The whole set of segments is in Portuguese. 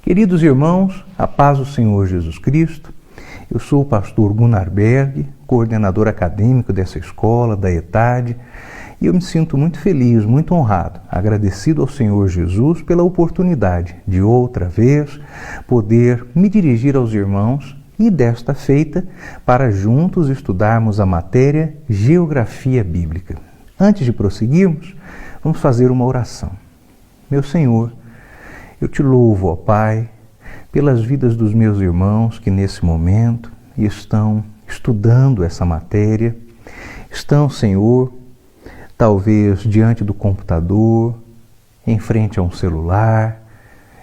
Queridos irmãos, a paz do Senhor Jesus Cristo. Eu sou o pastor Gunnar Berg, coordenador acadêmico dessa escola, da ETAD, e eu me sinto muito feliz, muito honrado, agradecido ao Senhor Jesus pela oportunidade de outra vez poder me dirigir aos irmãos e desta feita para juntos estudarmos a matéria Geografia Bíblica. Antes de prosseguirmos, vamos fazer uma oração. Meu Senhor, eu te louvo, ó Pai, pelas vidas dos meus irmãos que nesse momento estão estudando essa matéria, estão, Senhor, talvez diante do computador, em frente a um celular,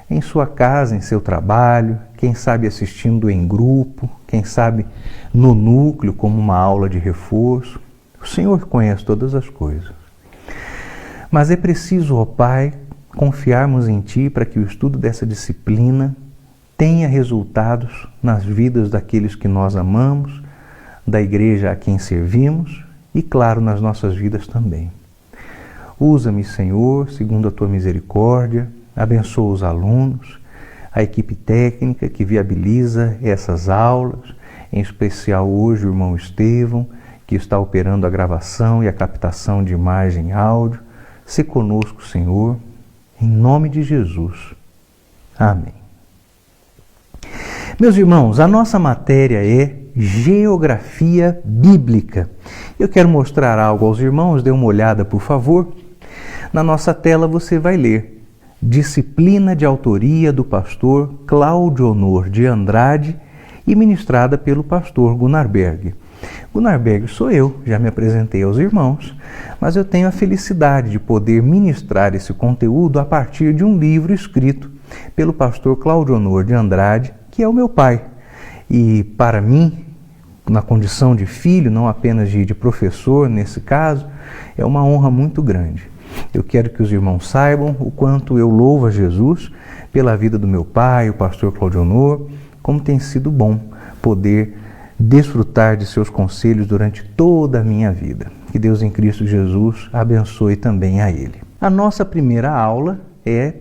em sua casa, em seu trabalho, quem sabe assistindo em grupo, quem sabe no núcleo como uma aula de reforço. O Senhor conhece todas as coisas. Mas é preciso, ó Pai, confiarmos em Ti para que o estudo dessa disciplina tenha resultados nas vidas daqueles que nós amamos, da igreja a quem servimos e, claro, nas nossas vidas também. Usa-me, Senhor, segundo a Tua misericórdia, abençoa os alunos, a equipe técnica que viabiliza essas aulas, em especial hoje o irmão Estevão, que está operando a gravação e a captação de imagem e áudio. Se conosco, Senhor, em nome de Jesus. Amém. Meus irmãos, a nossa matéria é Geografia Bíblica. Eu quero mostrar algo aos irmãos, dê uma olhada, por favor. Na nossa tela você vai ler Disciplina de autoria do pastor Cláudio Honor de Andrade e ministrada pelo pastor Gunnar Berg. Gunnar Berg sou eu, já me apresentei aos irmãos, mas eu tenho a felicidade de poder ministrar esse conteúdo a partir de um livro escrito pelo pastor Cláudio Honor de Andrade, que é o meu pai. E para mim, na condição de filho, não apenas de professor nesse caso, é uma honra muito grande. Eu quero que os irmãos saibam o quanto eu louvo a Jesus pela vida do meu pai, o pastor Cláudio Honor, como tem sido bom poder desfrutar de seus conselhos durante toda a minha vida. Que Deus em Cristo Jesus abençoe também a ele. A nossa primeira aula é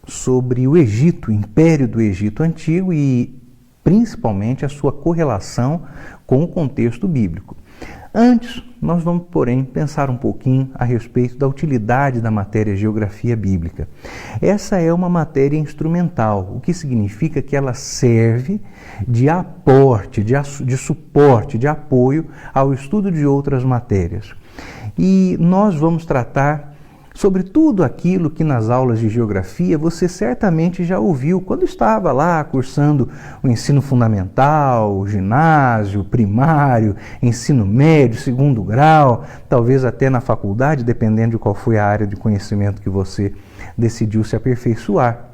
sobre o Egito, o Império do Egito Antigo e principalmente a sua correlação com o contexto bíblico. Antes, nós vamos, porém, pensar um pouquinho a respeito da utilidade da matéria Geografia Bíblica. Essa é uma matéria instrumental, o que significa que ela serve de aporte, de suporte, de apoio ao estudo de outras matérias. E nós vamos tratar sobre tudo aquilo que nas aulas de geografia você certamente já ouviu quando estava lá cursando o ensino fundamental, o ginásio, primário, ensino médio, segundo grau, talvez até na faculdade, dependendo de qual foi a área de conhecimento que você decidiu se aperfeiçoar.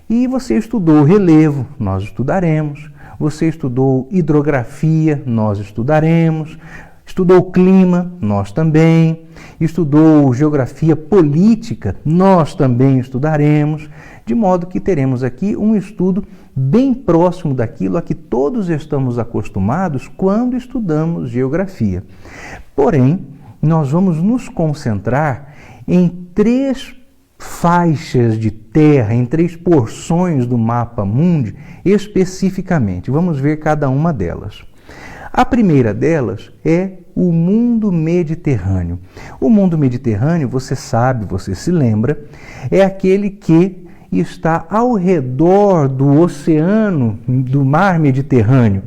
E você estudou relevo, nós estudaremos. Você estudou hidrografia, nós estudaremos. Estudou clima, nós também. Estudou geografia política, nós também estudaremos. De modo que teremos aqui um estudo bem próximo daquilo a que todos estamos acostumados quando estudamos geografia. Porém, nós vamos nos concentrar em 3 faixas de terra, em 3 porções do mapa mundi especificamente. Vamos ver cada uma delas. A primeira delas é o mundo mediterrâneo. O mundo mediterrâneo, você sabe, você se lembra, é aquele que está ao redor do oceano, do mar Mediterrâneo.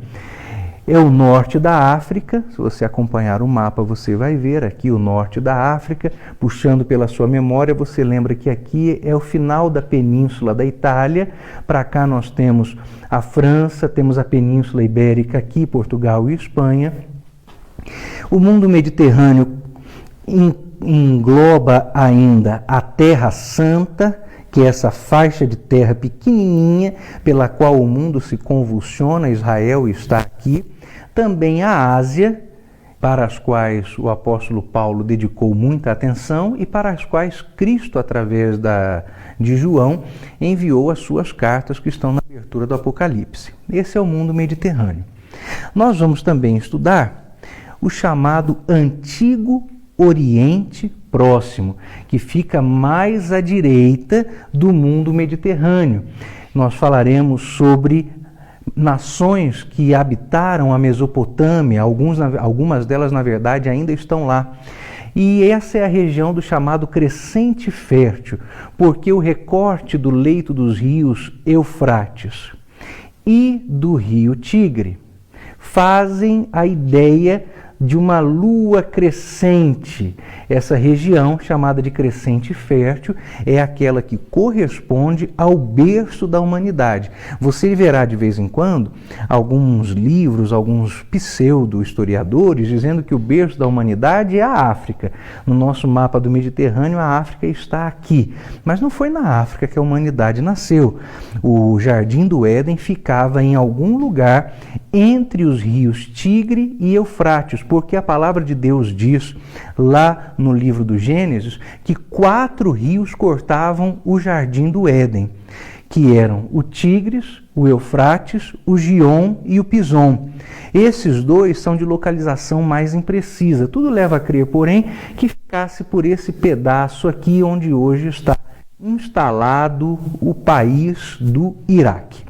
É o norte da África. Se você acompanhar o mapa, você vai ver aqui o norte da África. Puxando pela sua memória, você lembra que aqui é o final da península da Itália. Para cá nós temos a França, temos a Península Ibérica aqui, Portugal e Espanha. O mundo mediterrâneo engloba ainda a Terra Santa, que é essa faixa de terra pequenininha pela qual o mundo se convulsiona. Israel está aqui. Também a Ásia, para as quais o apóstolo Paulo dedicou muita atenção e para as quais Cristo, através de João, enviou as suas cartas que estão na abertura do Apocalipse. Esse é o mundo mediterrâneo. Nós vamos também estudar o chamado Antigo Oriente Próximo, que fica mais à direita do mundo mediterrâneo. Nós falaremos sobre nações que habitaram a Mesopotâmia, algumas delas, na verdade, ainda estão lá. E essa é a região do chamado Crescente Fértil, porque o recorte do leito dos rios Eufrates e do rio Tigre fazem a ideia de uma lua crescente. Essa região, chamada de Crescente Fértil, é aquela que corresponde ao berço da humanidade. Você verá de vez em quando alguns livros, alguns pseudo-historiadores dizendo que o berço da humanidade é a África. No nosso mapa do Mediterrâneo, a África está aqui. Mas não foi na África que a humanidade nasceu. O Jardim do Éden ficava em algum lugar entre os rios Tigre e Eufrates, porque a palavra de Deus diz lá no livro do Gênesis que 4 rios cortavam o Jardim do Éden, que eram o Tigres, o Eufrates, o Gion e o Pison. Esses 2 são de localização mais imprecisa. Tudo leva a crer, porém, que ficasse por esse pedaço aqui onde hoje está instalado o país do Iraque.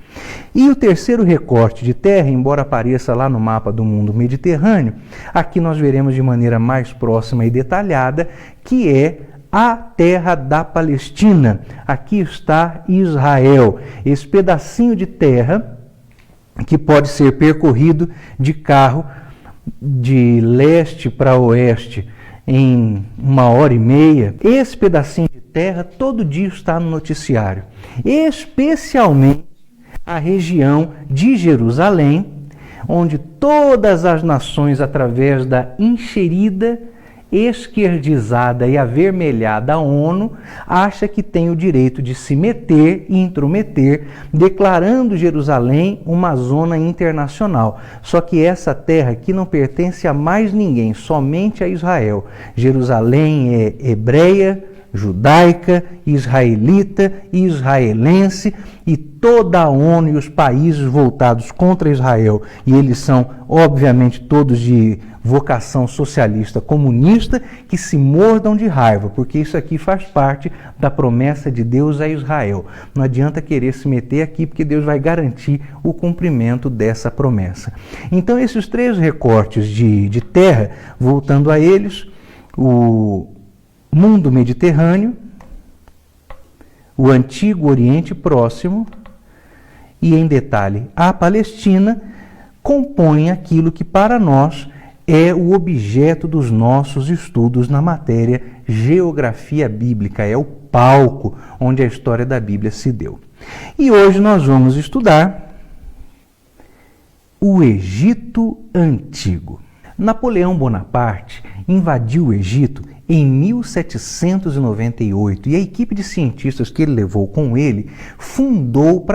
E o terceiro recorte de terra, embora apareça lá no mapa do mundo mediterrâneo, aqui nós veremos de maneira mais próxima e detalhada, que é a terra da Palestina. Aqui está Israel, esse pedacinho de terra que pode ser percorrido de carro de leste para oeste em 1h30. Esse pedacinho de terra todo dia está no noticiário, especialmente a região de Jerusalém, onde todas as nações, através da encherida, esquerdizada e avermelhada ONU, acha que tem o direito de se meter e intrometer, declarando Jerusalém uma zona internacional. Só que essa terra aqui não pertence a mais ninguém, somente a Israel. Jerusalém é hebreia, judaica, israelita e israelense, e toda a ONU e os países voltados contra Israel, e eles são, obviamente, todos de vocação socialista comunista, que se mordam de raiva, porque isso aqui faz parte da promessa de Deus a Israel. Não adianta querer se meter aqui, porque Deus vai garantir o cumprimento dessa promessa. Então, esses 3 recortes de terra, voltando a eles, o mundo mediterrâneo, o antigo Oriente Próximo e, em detalhe, a Palestina, compõem aquilo que para nós é o objeto dos nossos estudos na matéria geografia bíblica, é o palco onde a história da Bíblia se deu. E hoje nós vamos estudar o Egito Antigo. Napoleão Bonaparte invadiu o Egito em 1798, e a equipe de cientistas que ele levou com ele fundou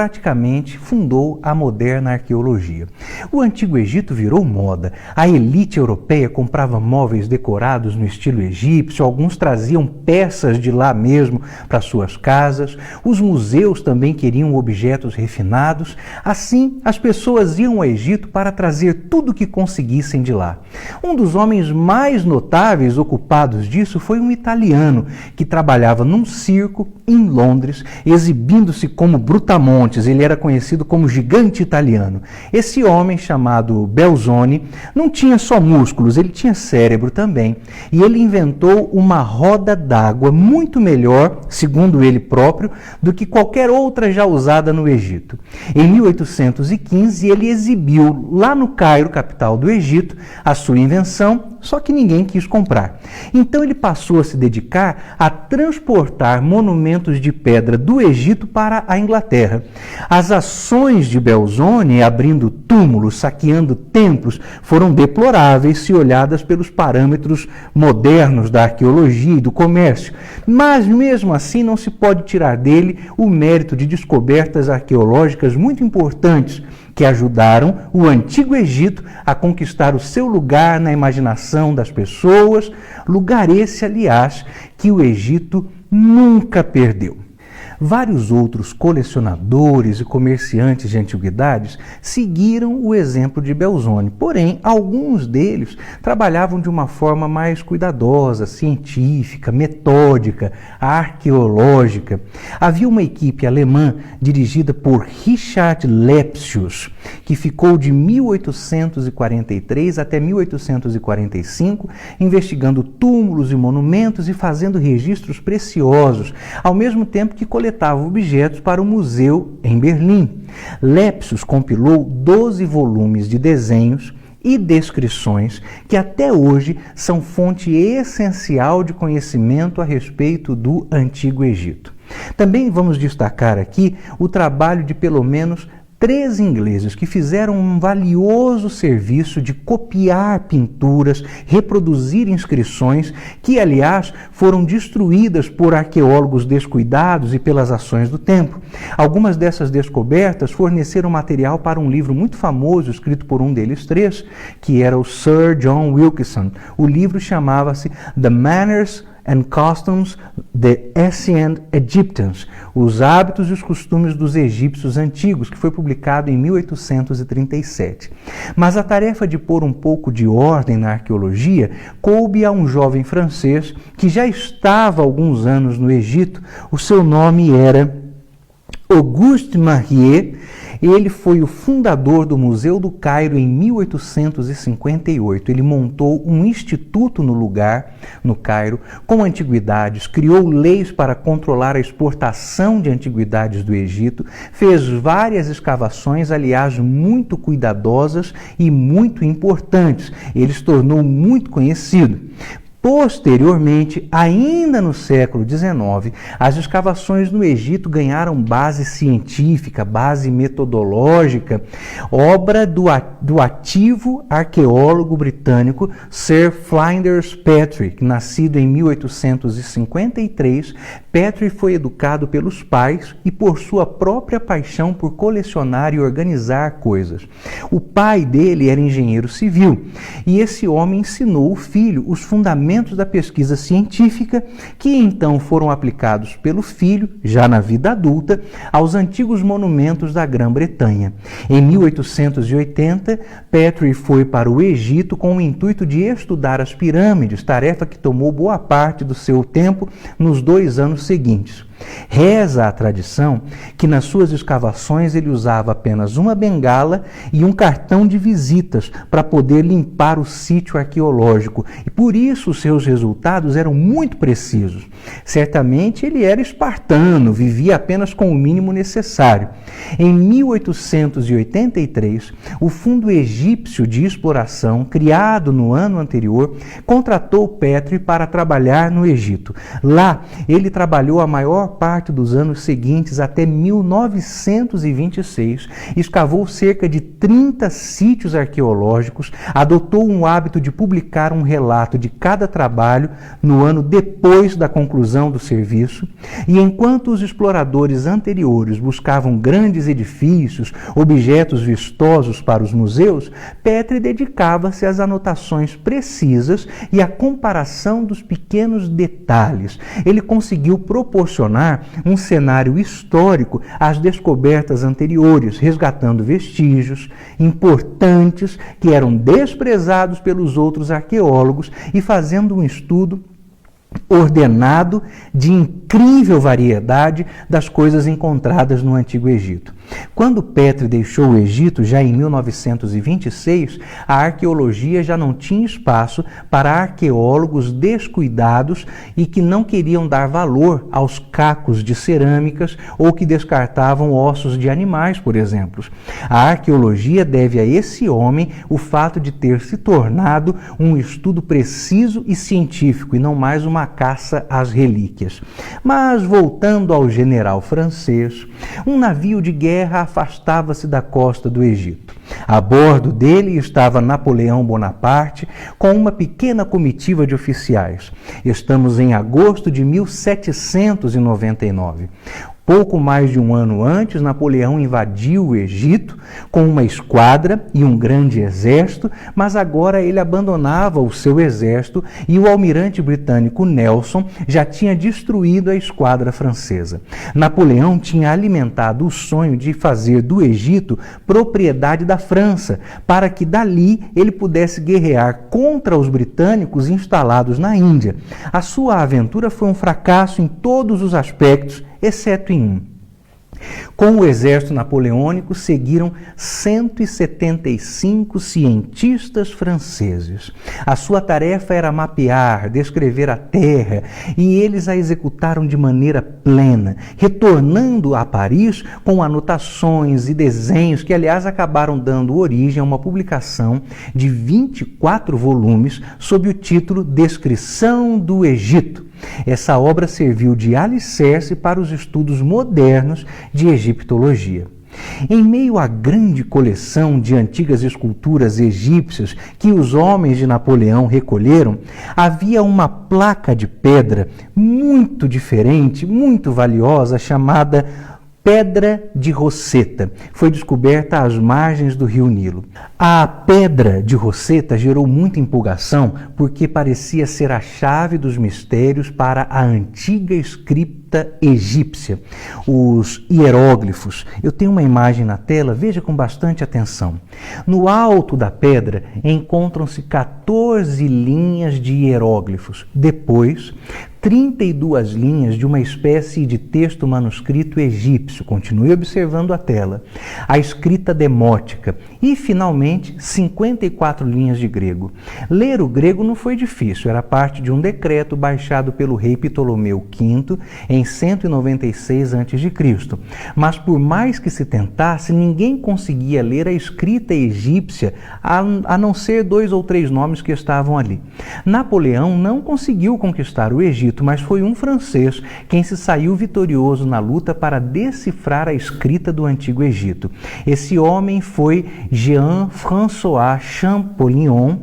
a moderna arqueologia. O Antigo Egito virou moda. A elite europeia comprava móveis decorados no estilo egípcio, alguns traziam peças de lá mesmo para suas casas, os museus também queriam objetos refinados. Assim, as pessoas iam ao Egito para trazer tudo o que conseguissem de lá. Um dos homens mais notáveis ocupados disso foi um italiano que trabalhava num circo em Londres, exibindo-se como Brutamontes. Ele era conhecido como gigante italiano. Esse homem, chamado Belzoni, não tinha só músculos, ele tinha cérebro também. E ele inventou uma roda d'água muito melhor, segundo ele próprio, do que qualquer outra já usada no Egito. Em 1815, ele exibiu lá no Cairo, capital do Egito, a sua invenção, só que ninguém quis comprar. Então ele passou a se dedicar a transportar monumentos de pedra do Egito para a Inglaterra. As ações de Belzoni, abrindo túmulos, saqueando templos, foram deploráveis se olhadas pelos parâmetros modernos da arqueologia e do comércio. Mas mesmo assim não se pode tirar dele o mérito de descobertas arqueológicas muito importantes, que ajudaram o Antigo Egito a conquistar o seu lugar na imaginação das pessoas, lugar esse, aliás, que o Egito nunca perdeu. Vários outros colecionadores e comerciantes de antiguidades seguiram o exemplo de Belzoni, porém, alguns deles trabalhavam de uma forma mais cuidadosa, científica, metódica, arqueológica. Havia uma equipe alemã dirigida por Richard Lepsius, que ficou de 1843 até 1845 investigando túmulos e monumentos e fazendo registros preciosos, ao mesmo tempo que coletava objetos para o museu em Berlim. Lepsius compilou 12 volumes de desenhos e descrições que até hoje são fonte essencial de conhecimento a respeito do Antigo Egito. Também vamos destacar aqui o trabalho de pelo menos 3 ingleses que fizeram um valioso serviço de copiar pinturas, reproduzir inscrições, que, aliás, foram destruídas por arqueólogos descuidados e pelas ações do tempo. Algumas dessas descobertas forneceram material para um livro muito famoso, escrito por um deles 3, que era o Sir John Wilkinson. O livro chamava-se The Manners and Customs the Ancient Egyptians, os hábitos e os costumes dos egípcios antigos, que foi publicado em 1837. Mas a tarefa de pôr um pouco de ordem na arqueologia coube a um jovem francês que já estava há alguns anos no Egito. O seu nome era Auguste Mariette. Ele foi o fundador do Museu do Cairo em 1858. Ele montou um instituto no lugar, no Cairo, com antiguidades, criou leis para controlar a exportação de antiguidades do Egito, fez várias escavações, aliás, muito cuidadosas e muito importantes. Ele se tornou muito conhecido. Posteriormente, ainda no século XIX, as escavações no Egito ganharam base científica, base metodológica, obra do ativo arqueólogo britânico Sir Flinders Petrie, nascido em 1853. Petrie foi educado pelos pais e por sua própria paixão por colecionar e organizar coisas. O pai dele era engenheiro civil e esse homem ensinou o filho os fundamentos da pesquisa científica, que então foram aplicados pelo filho, já na vida adulta, aos antigos monumentos da Grã-Bretanha. Em 1880, Petrie foi para o Egito com o intuito de estudar as pirâmides, tarefa que tomou boa parte do seu tempo nos 2 anos seguintes. Reza a tradição que nas suas escavações ele usava apenas uma bengala e um cartão de visitas para poder limpar o sítio arqueológico, e por isso os seus resultados eram muito precisos. Certamente ele era espartano, vivia apenas com o mínimo necessário. Em 1883, o Fundo Egípcio de Exploração, criado no ano anterior, contratou Petrie para trabalhar no Egito. Lá, ele trabalhou a maior parte dos anos seguintes até 1926, escavou cerca de 30 sítios arqueológicos, adotou um hábito de publicar um relato de cada trabalho no ano depois da conclusão do serviço, e enquanto os exploradores anteriores buscavam grandes edifícios, objetos vistosos para os museus, Petrie dedicava-se às anotações precisas e à comparação dos pequenos detalhes. Ele conseguiu proporcionar um cenário histórico às descobertas anteriores, resgatando vestígios importantes que eram desprezados pelos outros arqueólogos e fazendo um estudo ordenado de incrível variedade das coisas encontradas no Antigo Egito. Quando Petrie deixou o Egito, já em 1926, a arqueologia já não tinha espaço para arqueólogos descuidados e que não queriam dar valor aos cacos de cerâmicas ou que descartavam ossos de animais, por exemplo. A arqueologia deve a esse homem o fato de ter se tornado um estudo preciso e científico e não mais uma caça às relíquias. Mas, voltando ao general francês, um navio de guerra afastava-se da costa do Egito. A bordo dele estava Napoleão Bonaparte com uma pequena comitiva de oficiais. Estamos em agosto de 1799. Pouco mais de um ano antes, Napoleão invadiu o Egito com uma esquadra e um grande exército, mas agora ele abandonava o seu exército e o almirante britânico Nelson já tinha destruído a esquadra francesa. Napoleão tinha alimentado o sonho de fazer do Egito propriedade da França, para que dali ele pudesse guerrear contra os britânicos instalados na Índia. A sua aventura foi um fracasso em todos os aspectos, exceto em um. Com o exército napoleônico seguiram 175 cientistas franceses. A sua tarefa era mapear, descrever a terra, e eles a executaram de maneira plena, retornando a Paris com anotações e desenhos que, aliás, acabaram dando origem a uma publicação de 24 volumes sob o título Descrição do Egito. Essa obra serviu de alicerce para os estudos modernos de egiptologia. Em meio à grande coleção de antigas esculturas egípcias que os homens de Napoleão recolheram, havia uma placa de pedra muito diferente, muito valiosa, chamada Pedra de Roseta. Foi descoberta às margens do rio Nilo. A Pedra de Roseta gerou muita empolgação porque parecia ser a chave dos mistérios para a antiga escrita egípcia, os hieróglifos. Eu tenho uma imagem na tela, veja com bastante atenção. No alto da pedra encontram-se 14 linhas de hieróglifos. Depois, 32 linhas de uma espécie de texto manuscrito egípcio. Continue observando a tela. A escrita demótica. E, finalmente, 54 linhas de grego. Ler o grego não foi difícil. Era parte de um decreto baixado pelo rei Ptolomeu V em 196 a.C. Mas, por mais que se tentasse, ninguém conseguia ler a escrita egípcia, a não ser 2 ou 3 nomes que estavam ali. Napoleão não conseguiu conquistar o Egito, mas foi um francês quem se saiu vitorioso na luta para decifrar a escrita do Antigo Egito. Esse homem foi Jean-François Champollion,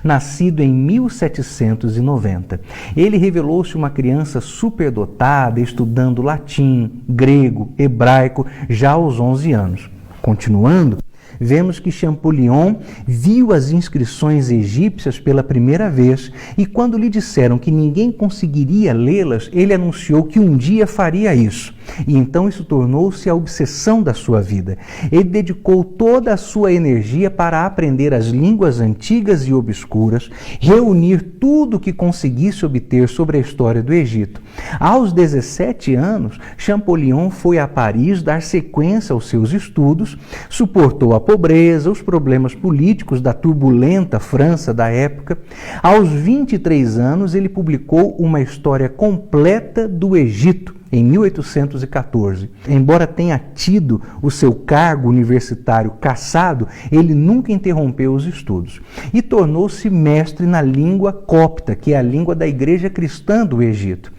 nascido em 1790. Ele revelou-se uma criança superdotada, estudando latim, grego, hebraico, já aos 11 anos. Continuando, vemos que Champollion viu as inscrições egípcias pela primeira vez e, quando lhe disseram que ninguém conseguiria lê-las, ele anunciou que um dia faria isso. E então isso tornou-se a obsessão da sua vida. Ele dedicou toda a sua energia para aprender as línguas antigas e obscuras, reunir tudo o que conseguisse obter sobre a história do Egito. Aos 17 anos, Champollion foi a Paris dar sequência aos seus estudos, suportou a pobreza, os problemas políticos da turbulenta França da época. Aos 23 anos, ele publicou uma história completa do Egito, em 1814. Embora tenha tido o seu cargo universitário cassado, ele nunca interrompeu os estudos e tornou-se mestre na língua copta, que é a língua da Igreja Cristã do Egito.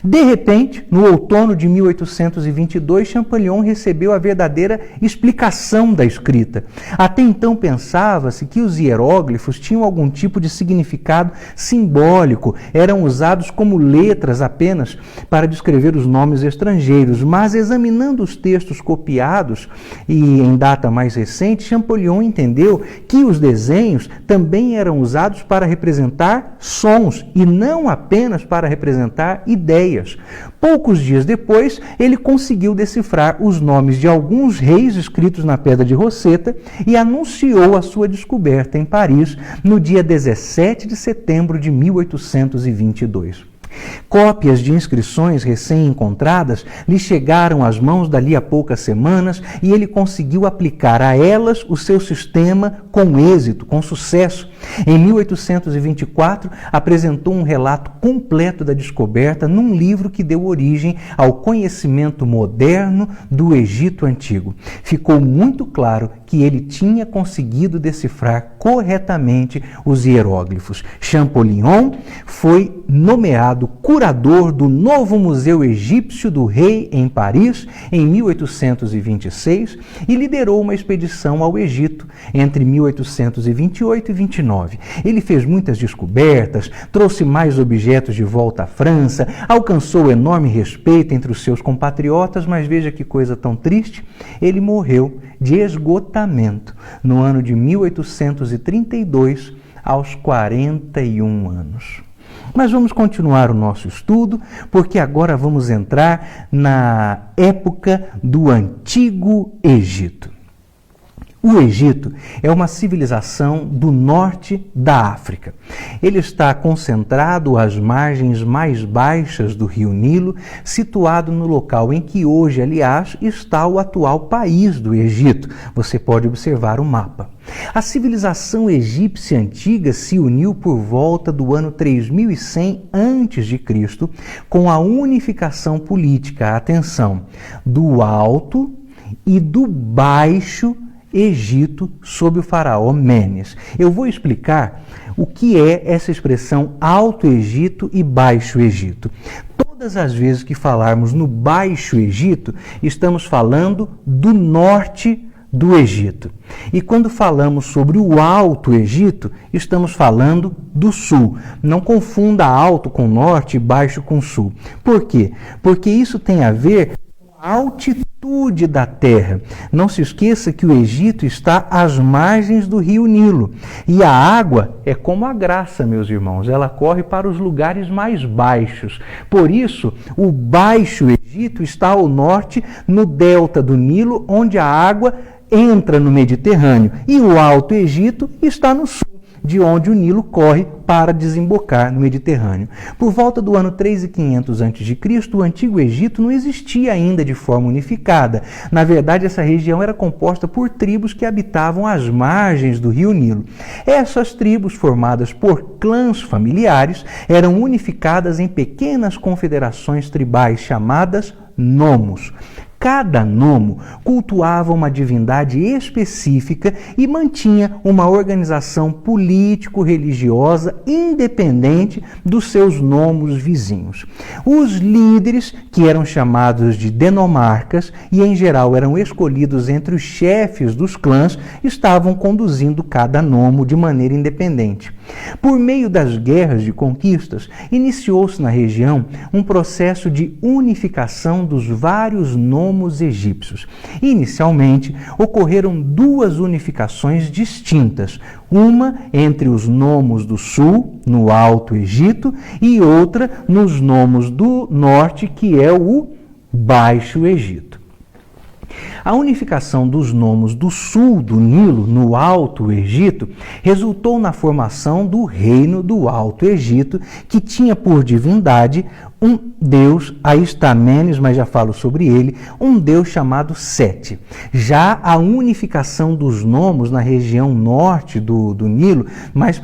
De repente, no outono de 1822, Champollion recebeu a verdadeira explicação da escrita. Até então pensava-se que os hieróglifos tinham algum tipo de significado simbólico, eram usados como letras apenas para descrever os nomes estrangeiros, mas examinando os textos copiados e em data mais recente, Champollion entendeu que os desenhos também eram usados para representar sons e não apenas para representar ideias. Poucos dias depois, ele conseguiu decifrar os nomes de alguns reis escritos na Pedra de Roseta e anunciou a sua descoberta em Paris no dia 17 de setembro de 1822. Cópias de inscrições recém-encontradas lhe chegaram às mãos dali a poucas semanas e ele conseguiu aplicar a elas o seu sistema com êxito, com sucesso. Em 1824, apresentou um relato completo da descoberta num livro que deu origem ao conhecimento moderno do Egito Antigo. Ficou muito claro que ele tinha conseguido decifrar corretamente os hieróglifos. Champollion foi nomeado curador do novo Museu Egípcio do Rei em Paris em 1826 e liderou uma expedição ao Egito entre 1828 e 29. Ele fez muitas descobertas, trouxe mais objetos de volta à França, alcançou enorme respeito entre os seus compatriotas, mas veja que coisa tão triste, ele morreu de esgotamento no ano de 1832, aos 41 anos. Mas vamos continuar o nosso estudo, porque agora vamos entrar na época do Antigo Egito. O Egito é uma civilização do norte da África. Ele está concentrado às margens mais baixas do rio Nilo, situado no local em que hoje, aliás, está o atual país do Egito. Você pode observar o mapa. A civilização egípcia antiga se uniu por volta do ano 3100 a.C., com a unificação política, atenção, do Alto e do Baixo Egito sob o faraó Menes. Eu vou explicar o que é essa expressão Alto Egito e Baixo Egito. Todas as vezes que falarmos no Baixo Egito, estamos falando do norte do Egito. E quando falamos sobre o Alto Egito, estamos falando do sul. Não confunda alto com norte e baixo com sul. Por quê? Porque isso tem a ver com a altitude da terra. Não se esqueça que o Egito está às margens do rio Nilo. E a água é como a graça, meus irmãos. Ela corre para os lugares mais baixos. Por isso, o Baixo Egito está ao norte, no delta do Nilo, onde a água entra no Mediterrâneo, e o Alto Egito está no sul, de onde o Nilo corre para desembocar no Mediterrâneo. Por volta do ano 3500 a.C., o Antigo Egito não existia ainda de forma unificada. Na verdade, essa região era composta por tribos que habitavam as margens do rio Nilo. Essas tribos, formadas por clãs familiares, eram unificadas em pequenas confederações tribais chamadas nomos. Cada nomo cultuava uma divindade específica e mantinha uma organização político-religiosa independente dos seus nomos vizinhos. Os líderes, que eram chamados de denomarcas e em geral eram escolhidos entre os chefes dos clãs, estavam conduzindo cada nomo de maneira independente. Por meio das guerras de conquistas, iniciou-se na região um processo de unificação dos vários nomos egípcios. Inicialmente, ocorreram duas unificações distintas, uma entre os nomos do sul, no Alto Egito, e outra nos nomos do norte, que é o Baixo Egito. A unificação dos nomos do sul do Nilo, no Alto Egito, resultou na formação do Reino do Alto Egito, que tinha por divindade um deus, aí está Menes, mas já falo sobre ele, um deus chamado Sete. Já a unificação dos nomos na região norte do Nilo, mais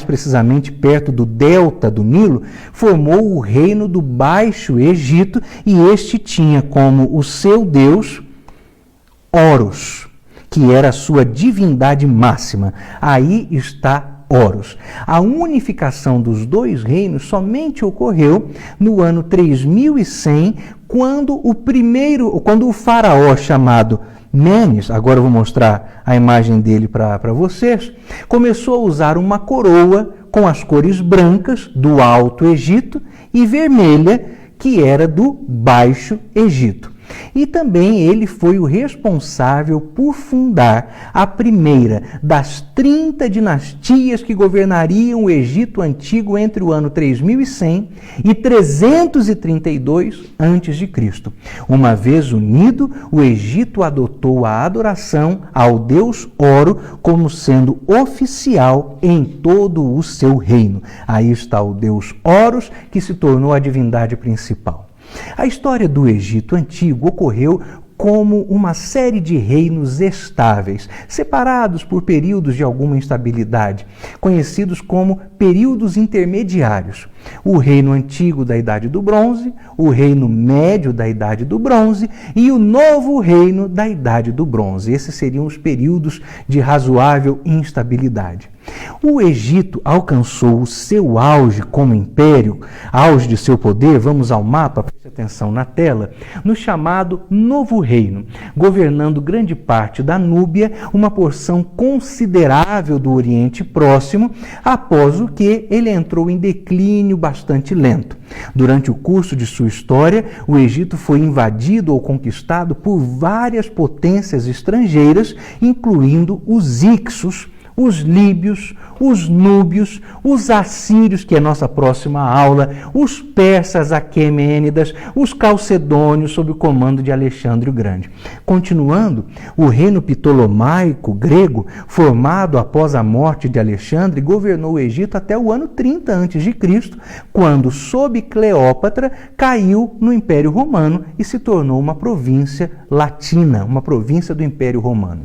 precisamente perto do delta do Nilo, formou o Reino do Baixo Egito, e este tinha como o seu deus Horus, que era a sua divindade máxima. Aí está Horus. A unificação dos dois reinos somente ocorreu no ano 3100, quando o faraó chamado Menes, agora eu vou mostrar a imagem dele para vocês, começou a usar uma coroa com as cores brancas do Alto Egito e vermelha, que era do Baixo Egito. E também ele foi o responsável por fundar a primeira das 30 dinastias que governariam o Egito Antigo entre o ano 3100 e 332 a.C. Uma vez unido, o Egito adotou a adoração ao deus Oro como sendo oficial em todo o seu reino. Aí está o deus Horus, que se tornou a divindade principal. A história do Egito Antigo ocorreu como uma série de reinos estáveis, separados por períodos de alguma instabilidade, conhecidos como períodos intermediários. O reino antigo da Idade do Bronze, o reino médio da Idade do Bronze e o novo reino da Idade do Bronze. Esses seriam os períodos de razoável instabilidade. O Egito alcançou o seu auge como império, auge de seu poder, vamos ao mapa, preste atenção na tela, no chamado Novo Reino, governando grande parte da Núbia, uma porção considerável do Oriente Próximo, após o que ele entrou em declínio bastante lento. Durante o curso de sua história, o Egito foi invadido ou conquistado por várias potências estrangeiras, incluindo os Ixos, os líbios, os núbios, os assírios, que é nossa próxima aula, os persas aquemênidas, os calcedônios, sob o comando de Alexandre o Grande. Continuando, o reino ptolomaico grego, formado após a morte de Alexandre, governou o Egito até o ano 30 a.C., quando, sob Cleópatra, caiu no Império Romano e se tornou uma província latina, uma província do Império Romano.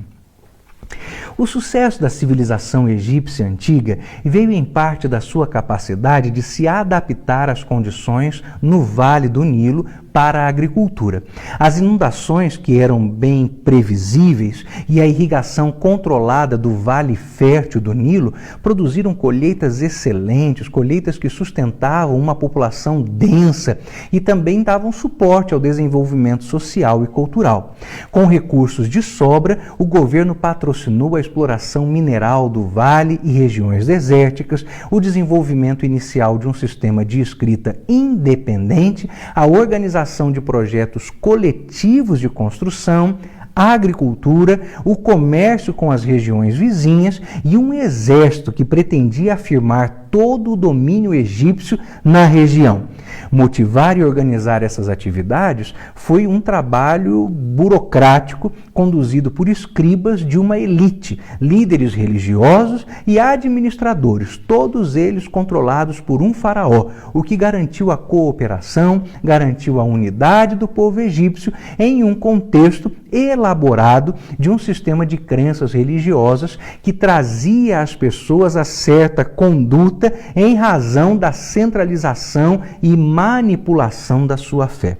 O sucesso da civilização egípcia antiga veio em parte da sua capacidade de se adaptar às condições no Vale do Nilo para a agricultura. As inundações, que eram bem previsíveis, e a irrigação controlada do Vale Fértil do Nilo produziram colheitas excelentes, colheitas que sustentavam uma população densa e também davam suporte ao desenvolvimento social e cultural. Com recursos de sobra, o governo patrocinou a exploração mineral do vale e regiões desérticas, o desenvolvimento inicial de um sistema de escrita independente, a organização de projetos coletivos de construção, a agricultura, o comércio com as regiões vizinhas e um exército que pretendia afirmar todo o domínio egípcio na região. Motivar e organizar essas atividades foi um trabalho burocrático conduzido por escribas de uma elite, líderes religiosos e administradores, todos eles controlados por um faraó, o que garantiu a cooperação, garantiu a unidade do povo egípcio em um contexto elaborado de um sistema de crenças religiosas que trazia às pessoas a certa conduta em razão da centralização e manipulação da sua fé.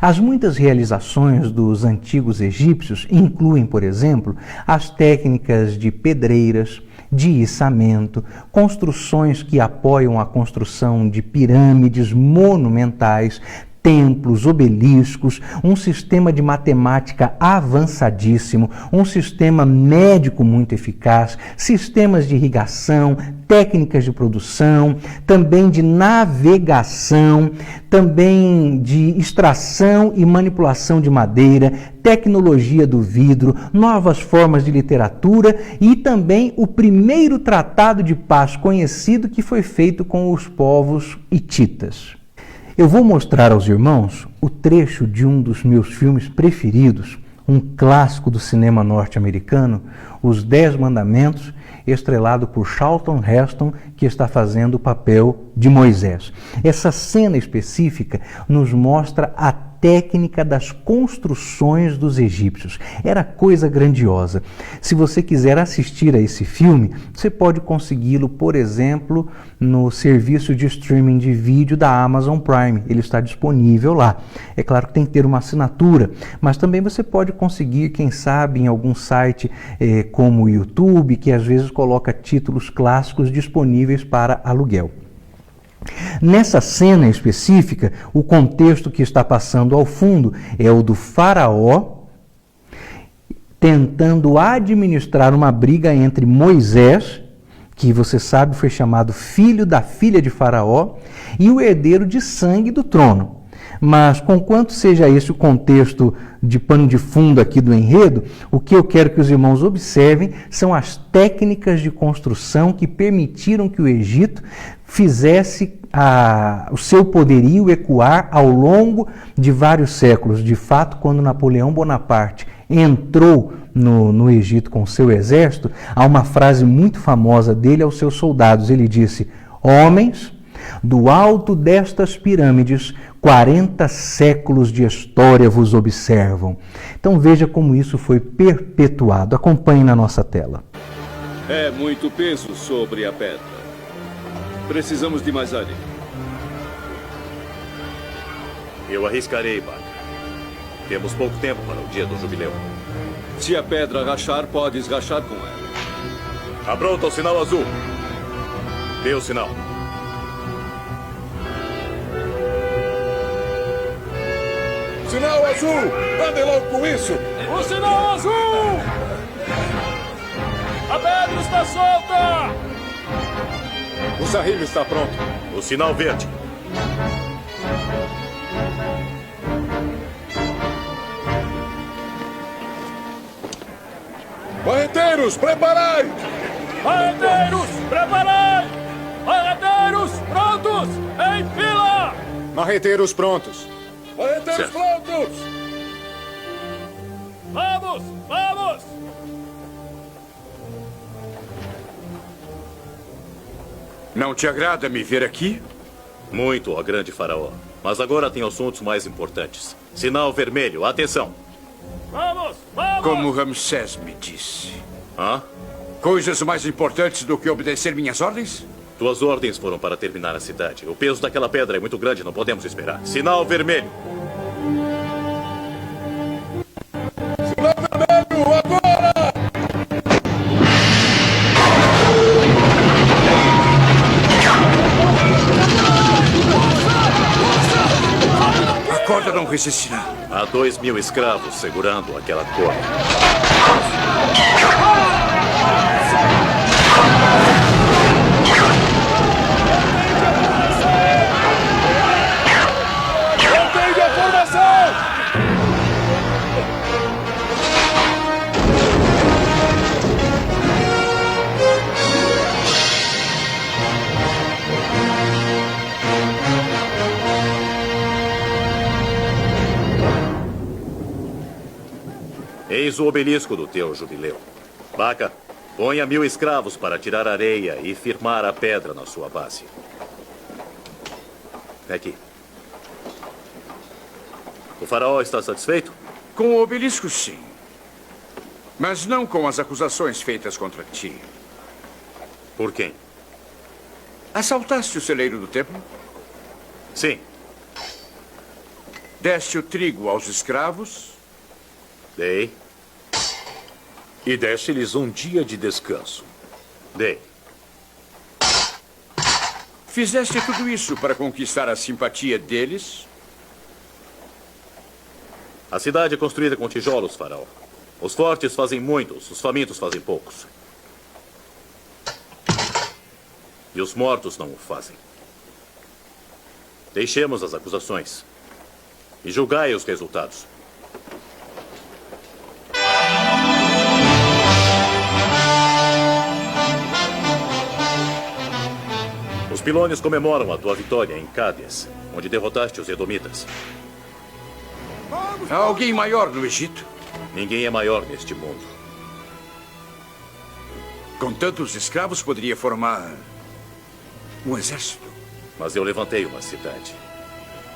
As muitas realizações dos antigos egípcios incluem, por exemplo, as técnicas de pedreiras, de içamento, construções que apoiam a construção de pirâmides monumentais, templos, obeliscos, um sistema de matemática avançadíssimo, um sistema médico muito eficaz, sistemas de irrigação, técnicas de produção, também de navegação, também de extração e manipulação de madeira, tecnologia do vidro, novas formas de literatura e também o primeiro tratado de paz conhecido, que foi feito com os povos hititas. Eu vou mostrar aos irmãos o trecho de um dos meus filmes preferidos, um clássico do cinema norte-americano, Os 10 Mandamentos, estrelado por Charlton Heston, que está fazendo o papel de Moisés. Essa cena específica nos mostra a técnica das construções dos egípcios. Era coisa grandiosa. Se você quiser assistir a esse filme, você pode consegui-lo, por exemplo, no serviço de streaming de vídeo da Amazon Prime. Ele está disponível lá. É claro que tem que ter uma assinatura, mas também você pode conseguir, quem sabe, em algum site como o YouTube, que às vezes coloca títulos clássicos disponíveis para aluguel. Nessa cena específica, o contexto que está passando ao fundo é o do faraó tentando administrar uma briga entre Moisés, que você sabe foi chamado filho da filha de faraó, e o herdeiro de sangue do trono. Mas, conquanto seja esse o contexto de pano de fundo aqui do enredo, o que eu quero que os irmãos observem são as técnicas de construção que permitiram que o Egito fizesse o seu poderio ecoar ao longo de vários séculos. De fato, quando Napoleão Bonaparte entrou no Egito com o seu exército, há uma frase muito famosa dele aos seus soldados. Ele disse: "Homens, do alto destas pirâmides, 40 séculos de história vos observam." Então veja como isso foi perpetuado. Acompanhe na nossa tela. É muito peso sobre a pedra. Precisamos de mais areia. Eu arriscarei, Baca. Temos pouco tempo para o dia do jubileu. Se a pedra rachar, podes rachar com ela. Apronta o sinal azul. Dê o sinal. Sinal azul! Andem logo com isso! O sinal azul! A pedra está solta! O sarrilho está pronto. O sinal verde. Barreteiros, preparai! Barreteiros, preparai! Barreteiros, prontos! Em fila! Marreteiros prontos. Barreteiros Certo. prontos! Vamos, vamos! Não te agrada me ver aqui? Muito, ó grande faraó. Mas agora tem assuntos mais importantes. Sinal vermelho, atenção. Vamos, vamos! Como Ramsés me disse. Hã? Coisas mais importantes do que obedecer minhas ordens? Tuas ordens foram para terminar a cidade. O peso daquela pedra é muito grande, não podemos esperar. Sinal vermelho. Sinal vermelho, agora! A corda não resistirá. Há 2.000 escravos segurando aquela corda. Mantém a formação! Eis o obelisco do teu jubileu. Baca, ponha 1.000 escravos para tirar areia e firmar a pedra na sua base. Aqui. O faraó está satisfeito? Com o obelisco, sim. Mas não com as acusações feitas contra ti. Por quem? Assaltaste o celeiro do templo? Sim, Deste o trigo aos escravos? dei. E deste-lhes um dia de descanso. Dei. Fizeste tudo isso para conquistar a simpatia deles? A cidade é construída com tijolos, faraó. Os fortes fazem muitos, os famintos fazem poucos. E os mortos não o fazem. Deixemos as acusações. E julgai os resultados. Os pilônios comemoram a tua vitória em Cádiz, onde derrotaste os edomitas. Há alguém maior no Egito? Ninguém é maior neste mundo. Com tantos escravos, poderia formar um exército. Mas eu levantei uma cidade.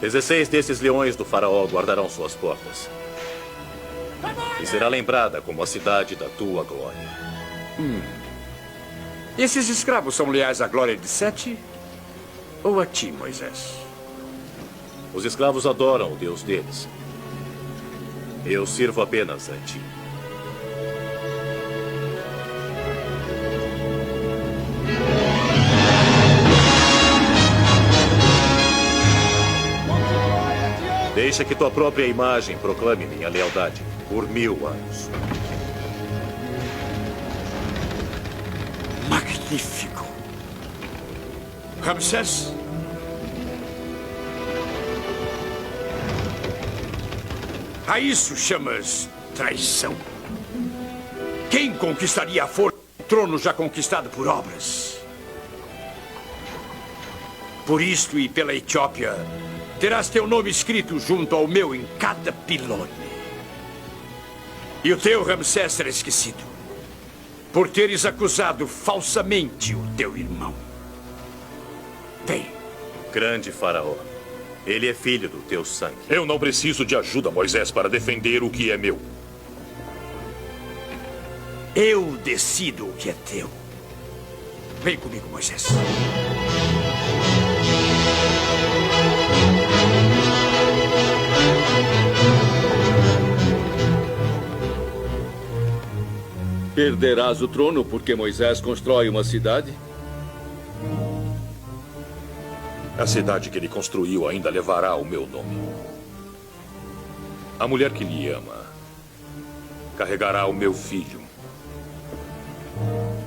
16 desses leões do faraó guardarão suas portas. E será lembrada como a cidade da tua glória. Esses escravos são leais à glória de Sete? Ou a ti, Moisés? Os escravos adoram o Deus deles. Eu sirvo apenas a ti. Deixa que tua própria imagem proclame minha lealdade por 1000 anos. Magnífico. Ramsés? A isso chamas traição? Quem conquistaria a força do trono já conquistado por obras? Por isto e pela Etiópia, terás teu nome escrito junto ao meu em cada pilone. E o teu, Ramsés, será esquecido por teres acusado falsamente o teu irmão. Bem, Grande faraó, ele é filho do teu sangue. Eu não preciso de ajuda, Moisés, para defender o que é meu. eu decido o que é teu. Vem comigo, Moisés. Perderás o trono porque Moisés constrói uma cidade? A cidade que ele construiu ainda levará o meu nome. A mulher que lhe ama carregará o meu filho.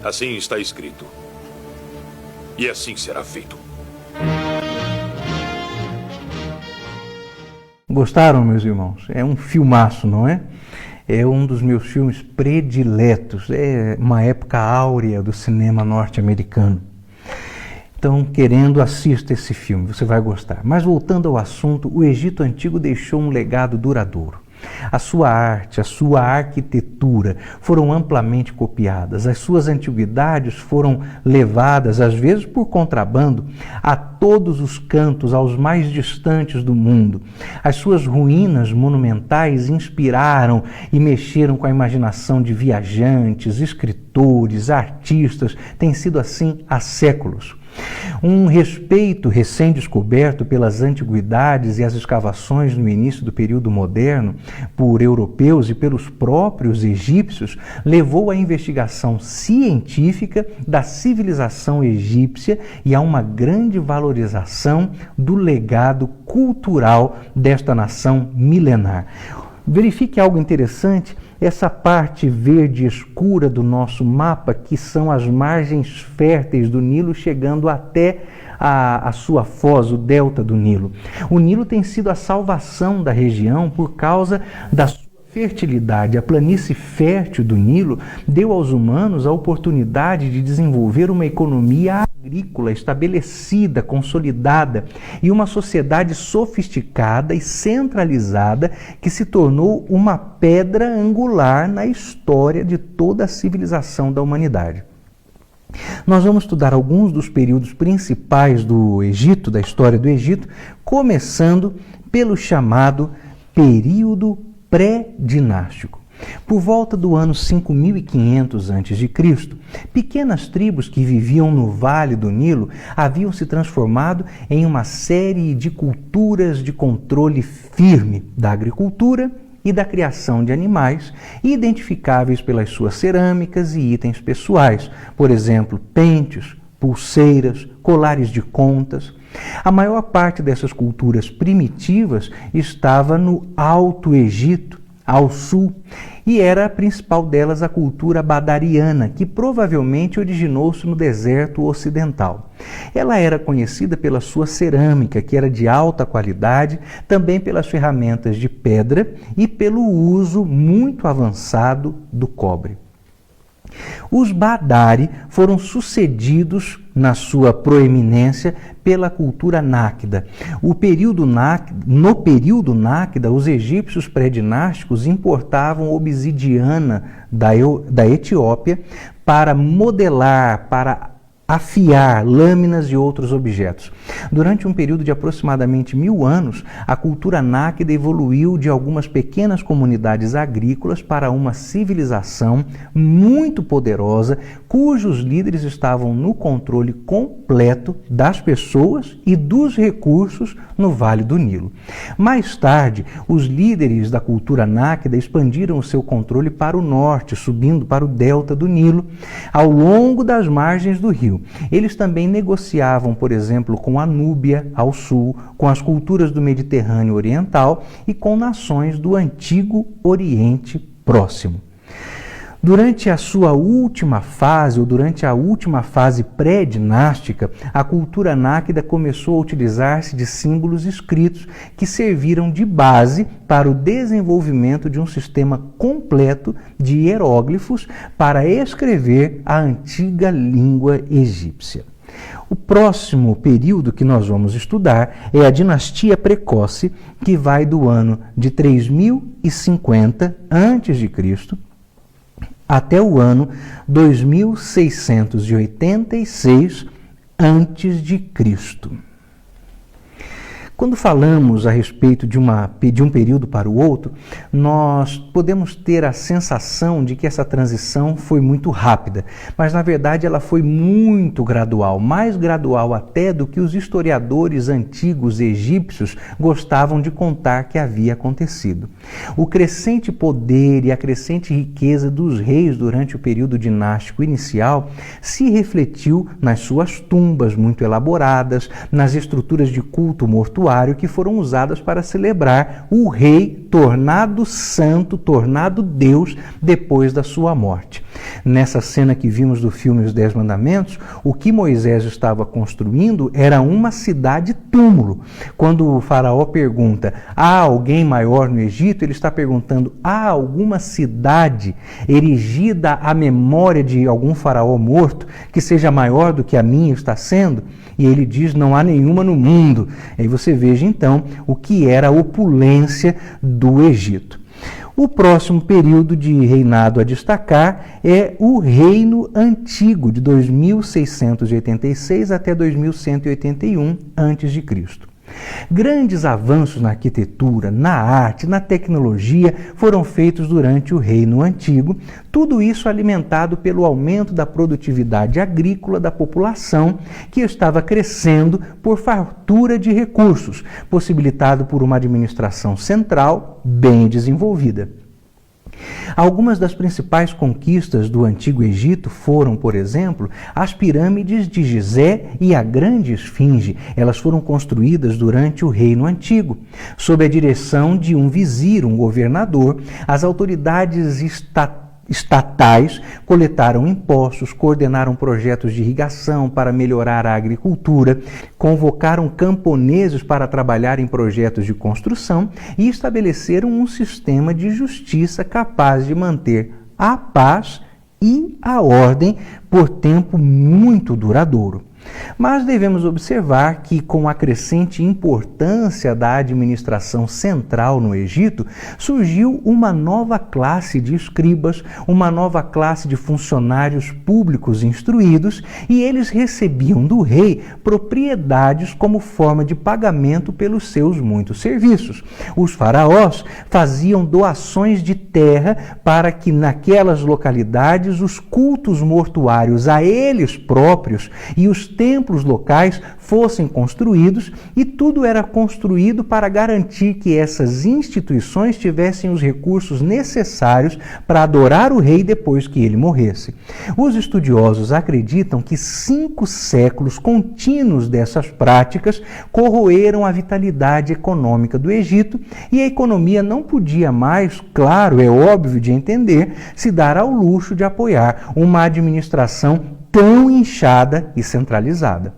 Assim está escrito. E assim será feito. Gostaram, meus irmãos? É um filmaço, não é? É um dos meus filmes prediletos. É uma época áurea do cinema norte-americano. Então, querendo, assista esse filme, você vai gostar. Mas voltando ao assunto, o Egito Antigo deixou um legado duradouro. A sua arte, a sua arquitetura foram amplamente copiadas. As suas antiguidades foram levadas, às vezes por contrabando, a todos os cantos, aos mais distantes do mundo. As suas ruínas monumentais inspiraram e mexeram com a imaginação de viajantes, escritores, artistas. Tem sido assim há séculos. Um respeito recém-descoberto pelas antiguidades e as escavações no início do período moderno por europeus e pelos próprios egípcios levou à investigação científica da civilização egípcia e a uma grande valorização do legado cultural desta nação milenar. Verifique algo interessante. Essa parte verde escura do nosso mapa, que são as margens férteis do Nilo, chegando até a sua foz, o delta do Nilo. O Nilo tem sido a salvação da região por causa da sua fertilidade. A planície fértil do Nilo deu aos humanos a oportunidade de desenvolver uma economia agrícola estabelecida, consolidada, e uma sociedade sofisticada e centralizada que se tornou uma pedra angular na história de toda a civilização da humanidade. Nós vamos estudar alguns dos períodos principais do Egito, da história do Egito, começando pelo chamado período pré-dinástico. Por volta do ano 5500 a.C., pequenas tribos que viviam no Vale do Nilo haviam se transformado em uma série de culturas de controle firme da agricultura e da criação de animais, identificáveis pelas suas cerâmicas e itens pessoais, por exemplo, pentes, pulseiras, colares de contas. A maior parte dessas culturas primitivas estava no Alto Egito, ao sul, e era a principal delas a cultura badariana, que provavelmente originou-se no deserto ocidental. Ela era conhecida pela sua cerâmica, que era de alta qualidade, também pelas ferramentas de pedra e pelo uso muito avançado do cobre. Os Badari foram sucedidos na sua proeminência pela cultura náquida. No período náquida, os egípcios pré-dinásticos importavam obsidiana da Etiópia para modelar, para afiar lâminas e outros objetos. Durante um período de aproximadamente 1000 anos, a cultura náquida evoluiu de algumas pequenas comunidades agrícolas para uma civilização muito poderosa, cujos líderes estavam no controle completo das pessoas e dos recursos no Vale do Nilo. Mais tarde, os líderes da cultura náquida expandiram o seu controle para o norte, subindo para o delta do Nilo, ao longo das margens do rio. Eles também negociavam, por exemplo, com a Núbia, ao sul, com as culturas do Mediterrâneo Oriental e com nações do Antigo Oriente Próximo. Durante a sua última fase, ou durante a última fase pré-dinástica, a cultura náquida começou a utilizar-se de símbolos escritos que serviram de base para o desenvolvimento de um sistema completo de hieróglifos para escrever a antiga língua egípcia. O próximo período que nós vamos estudar é a dinastia precoce, que vai do ano de 3050 a.C., até o ano 2686 a.C. Quando falamos a respeito de um período para o outro, nós podemos ter a sensação de que essa transição foi muito rápida, mas na verdade ela foi muito gradual, mais gradual até do que os historiadores antigos egípcios gostavam de contar que havia acontecido. O crescente poder e a crescente riqueza dos reis durante o período dinástico inicial se refletiu nas suas tumbas muito elaboradas, nas estruturas de culto mortuário que foram usadas para celebrar o rei tornado santo, tornado Deus, depois da sua morte. Nessa cena que vimos do filme Os 10 Mandamentos, o que Moisés estava construindo era uma cidade-túmulo. Quando o faraó pergunta, há alguém maior no Egito? Ele está perguntando, há alguma cidade erigida à memória de algum faraó morto que seja maior do que a minha está sendo? E ele diz, não há nenhuma no mundo. Aí você veja então o que era a opulência do Egito. O próximo período de reinado a destacar é o Reino Antigo, de 2686 até 2181 a.C. Grandes avanços na arquitetura, na arte, na tecnologia foram feitos durante o Reino Antigo, tudo isso alimentado pelo aumento da produtividade agrícola da população, que estava crescendo por fartura de recursos, possibilitado por uma administração central bem desenvolvida. Algumas das principais conquistas do Antigo Egito foram, por exemplo, as pirâmides de Gizé e a Grande Esfinge. Elas foram construídas durante o Reino Antigo. Sob a direção de um vizir, um governador, as autoridades estatais coletaram impostos, coordenaram projetos de irrigação para melhorar a agricultura, convocaram camponeses para trabalhar em projetos de construção e estabeleceram um sistema de justiça capaz de manter a paz e a ordem por tempo muito duradouro. Mas devemos observar que, com a crescente importância da administração central no Egito, surgiu uma nova classe de escribas, uma nova classe de funcionários públicos instruídos, e eles recebiam do rei propriedades como forma de pagamento pelos seus muitos serviços. Os faraós faziam doações de terra para que naquelas localidades os cultos mortuários a eles próprios e os templos locais fossem construídos, e tudo era construído para garantir que essas instituições tivessem os recursos necessários para adorar o rei depois que ele morresse. Os estudiosos acreditam que 5 séculos contínuos dessas práticas corroeram a vitalidade econômica do Egito, e a economia não podia mais, claro, é óbvio de entender, se dar ao luxo de apoiar uma administração tão inchada e centralizada.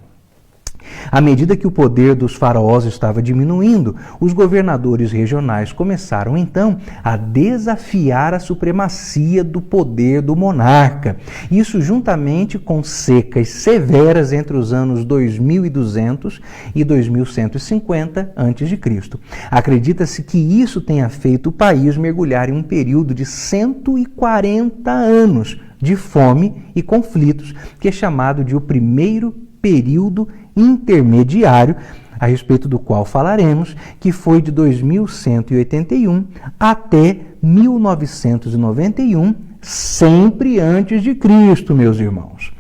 À medida que o poder dos faraós estava diminuindo, os governadores regionais começaram então a desafiar a supremacia do poder do monarca. Isso juntamente com secas severas entre os anos 2200 e 2150 a.C. Acredita-se que isso tenha feito o país mergulhar em um período de 140 anos de fome e conflitos, que é chamado de o primeiro período intermediário, a respeito do qual falaremos, que foi de 2181 até 1991, sempre antes de Cristo, meus irmãos.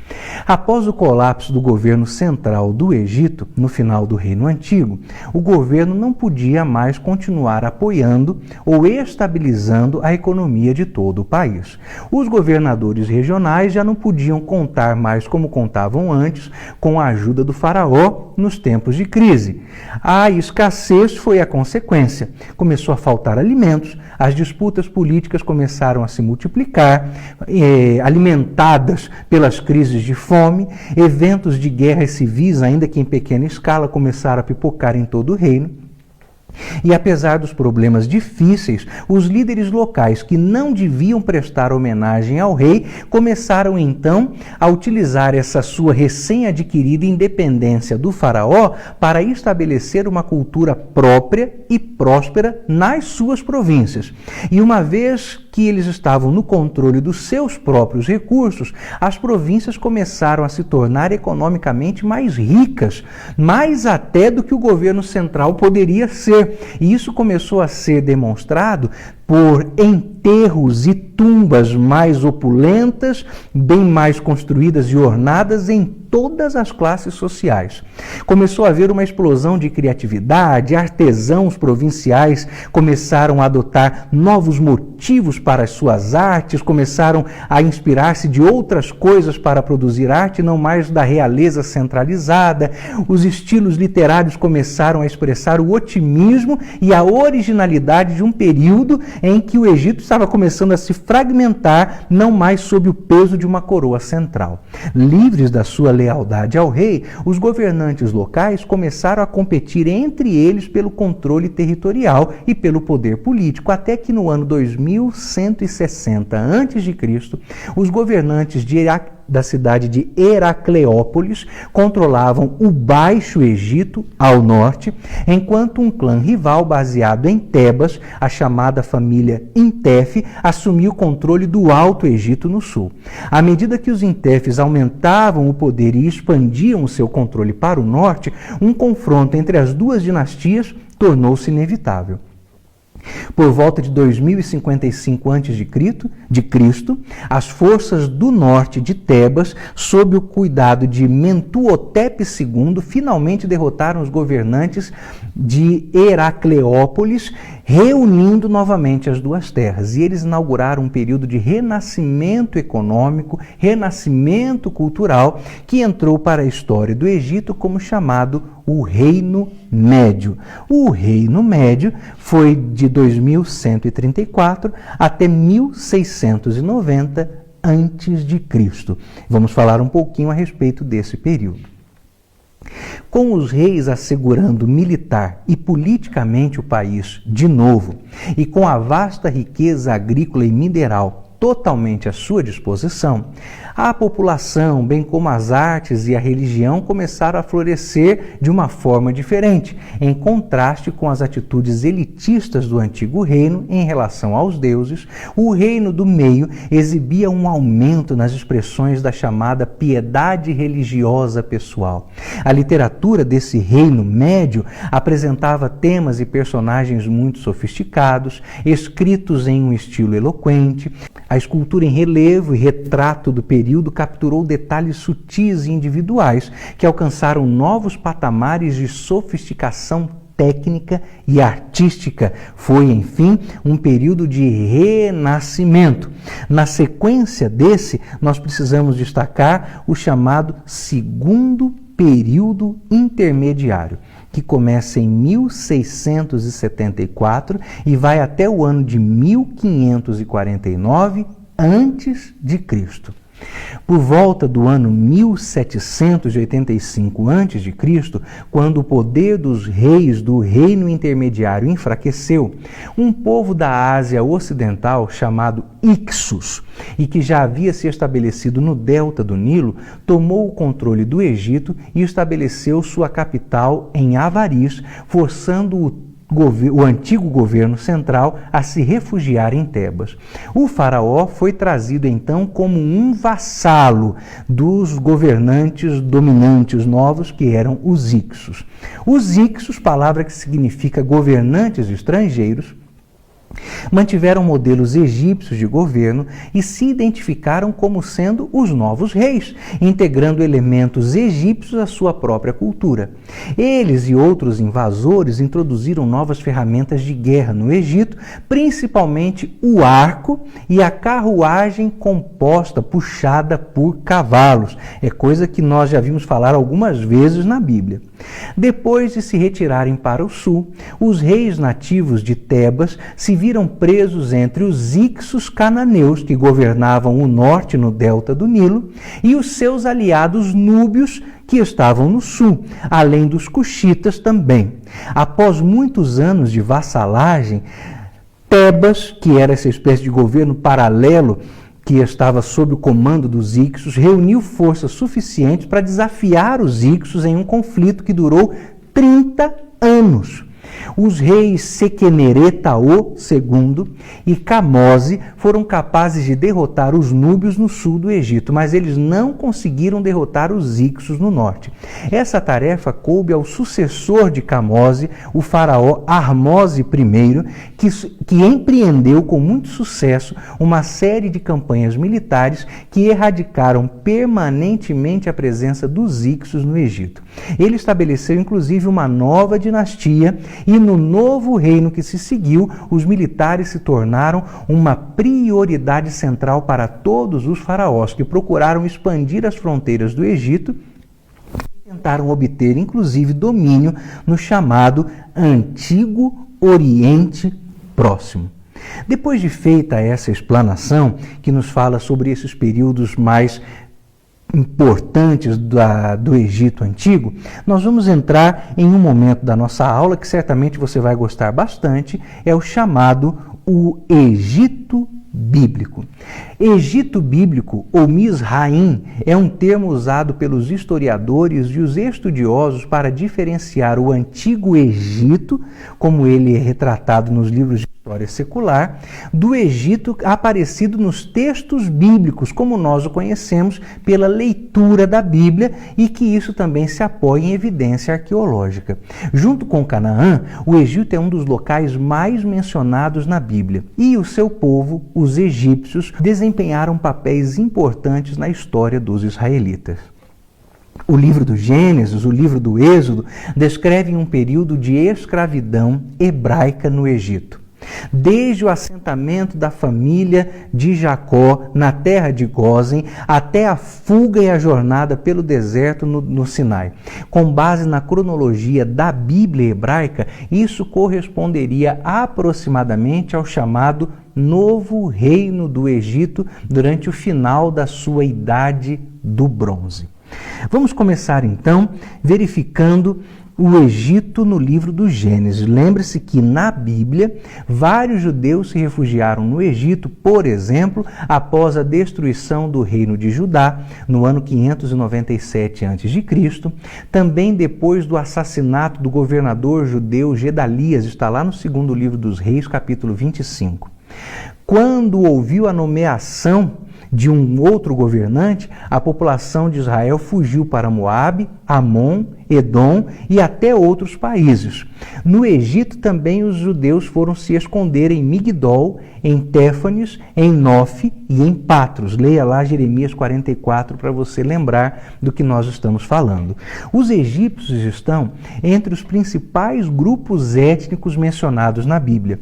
Após o colapso do governo central do Egito, no final do Reino Antigo, o governo não podia mais continuar apoiando ou estabilizando a economia de todo o país. Os governadores regionais já não podiam contar mais, como contavam antes, com a ajuda do faraó nos tempos de crise. A escassez foi a consequência. Começou a faltar alimentos, as disputas políticas começaram a se multiplicar, alimentadas pelas crises de fome, eventos de guerras civis, ainda que em pequena escala, começaram a pipocar em todo o reino. E apesar dos problemas difíceis, os líderes locais que não deviam prestar homenagem ao rei começaram então a utilizar essa sua recém-adquirida independência do faraó para estabelecer uma cultura própria e próspera nas suas províncias. E uma vez que eles estavam no controle dos seus próprios recursos, as províncias começaram a se tornar economicamente mais ricas, mais até do que o governo central poderia ser. E isso começou a ser demonstrado por enterros e tumbas mais opulentas, bem mais construídas e ornadas em todas as classes sociais. Começou a haver uma explosão de criatividade, artesãos provinciais começaram a adotar novos motivos para as suas artes, começaram a inspirar-se de outras coisas para produzir arte, não mais da realeza centralizada. Os estilos literários começaram a expressar o otimismo e a originalidade de um período em que o Egito estava começando a se fragmentar, não mais sob o peso de uma coroa central. Livres da sua lealdade ao rei, os governantes locais começaram a competir entre eles pelo controle territorial e pelo poder político, até que no ano 2160 a.C., os governantes da cidade de Heracleópolis controlavam o Baixo Egito, ao norte, enquanto um clã rival baseado em Tebas, a chamada família Intef, assumiu o controle do Alto Egito no sul. À medida que os Intefes aumentavam o poder e expandiam o seu controle para o norte, um confronto entre as duas dinastias tornou-se inevitável. Por volta de 2055 a.C., as forças do norte de Tebas, sob o cuidado de Mentuhotep II, finalmente derrotaram os governantes de Heracleópolis, reunindo novamente as duas terras. E eles inauguraram um período de renascimento econômico, renascimento cultural, que entrou para a história do Egito como chamado o Reino Médio. O Reino Médio foi de 2134 até 1690 a.C. Vamos falar um pouquinho a respeito desse período. Com os reis assegurando militar e politicamente o país de novo, e com a vasta riqueza agrícola e mineral totalmente à sua disposição, a população, bem como as artes e a religião, começaram a florescer de uma forma diferente, em contraste com as atitudes elitistas do antigo reino em relação aos deuses. O reino do meio exibia um aumento nas expressões da chamada piedade religiosa pessoal. A literatura desse reino médio apresentava temas e personagens muito sofisticados, escritos em um estilo eloquente. A escultura em relevo e retrato do período capturou detalhes sutis e individuais que alcançaram novos patamares de sofisticação técnica e artística. Foi, enfim, um período de renascimento. Na sequência desse, nós precisamos destacar o chamado Segundo Período Intermediário, que começa em 1674 e vai até o ano de 1549 a.C. Por volta do ano 1785 a.C., quando o poder dos reis do Reino Intermediário enfraqueceu, um povo da Ásia Ocidental chamado Ixos, e que já havia se estabelecido no delta do Nilo, tomou o controle do Egito e estabeleceu sua capital em Avaris, forçando o antigo governo central a se refugiar em Tebas. O faraó foi trazido então como um vassalo dos governantes dominantes novos, que eram os Ixos. Os Ixos, palavra que significa governantes estrangeiros, mantiveram modelos egípcios de governo e se identificaram como sendo os novos reis, integrando elementos egípcios à sua própria cultura. Eles e outros invasores introduziram novas ferramentas de guerra no Egito, principalmente o arco e a carruagem puxada por cavalos. É coisa que nós já vimos falar algumas vezes na Bíblia. Depois de se retirarem para o sul, os reis nativos de Tebas se viram presos entre os Ixos cananeus, que governavam o norte no delta do Nilo, e os seus aliados núbios, que estavam no sul, além dos cuxitas também. Após muitos anos de vassalagem, Tebas, que era essa espécie de governo paralelo que estava sob o comando dos Ixos, reuniu forças suficientes para desafiar os Ixos em um conflito que durou 30 anos. Os reis Sequeneretaô II e Camose foram capazes de derrotar os núbios no sul do Egito, mas eles não conseguiram derrotar os Hicsos no norte. Essa tarefa coube ao sucessor de Camose, o faraó Ahmose I, que empreendeu com muito sucesso uma série de campanhas militares que erradicaram permanentemente a presença dos Hicsos no Egito. Ele estabeleceu inclusive uma nova dinastia e no novo reino que se seguiu, os militares se tornaram uma prioridade central para todos os faraós que procuraram expandir as fronteiras do Egito e tentaram obter inclusive domínio no chamado Antigo Oriente Próximo. Depois de feita essa explanação, que nos fala sobre esses períodos mais importantes do Egito Antigo, nós vamos entrar em um momento da nossa aula que certamente você vai gostar bastante, é o chamado o Egito Bíblico. Egito Bíblico, ou Misraim, é um termo usado pelos historiadores e os estudiosos para diferenciar o Antigo Egito, como ele é retratado nos livros de história secular, do Egito aparecido nos textos bíblicos, como nós o conhecemos pela leitura da Bíblia, e que isso também se apoia em evidência arqueológica. Junto com Canaã, o Egito é um dos locais mais mencionados na Bíblia, e o seu povo, os egípcios, desempenharam papéis importantes na história dos israelitas. O livro do Gênesis, o livro do Êxodo, descrevem um período de escravidão hebraica no Egito. Desde o assentamento da família de Jacó na terra de Gósen até a fuga e a jornada pelo deserto no Sinai. Com base na cronologia da Bíblia hebraica, isso corresponderia aproximadamente ao chamado Novo Reino do Egito durante o final da sua Idade do Bronze. Vamos começar então verificando o Egito no livro do Gênesis. Lembre-se que na Bíblia, vários judeus se refugiaram no Egito, por exemplo, após a destruição do reino de Judá, no ano 597 a.C., também depois do assassinato do governador judeu Gedalias, está lá no segundo livro dos Reis, capítulo 25. Quando ouviu a nomeação de um outro governante, a população de Israel fugiu para Moabe, Amon, Edom e até outros países. No Egito também os judeus foram se esconder em Migdol, em Téfanes, em Nofe e em Patros. Leia lá Jeremias 44 para você lembrar do que nós estamos falando. Os egípcios estão entre os principais grupos étnicos mencionados na Bíblia.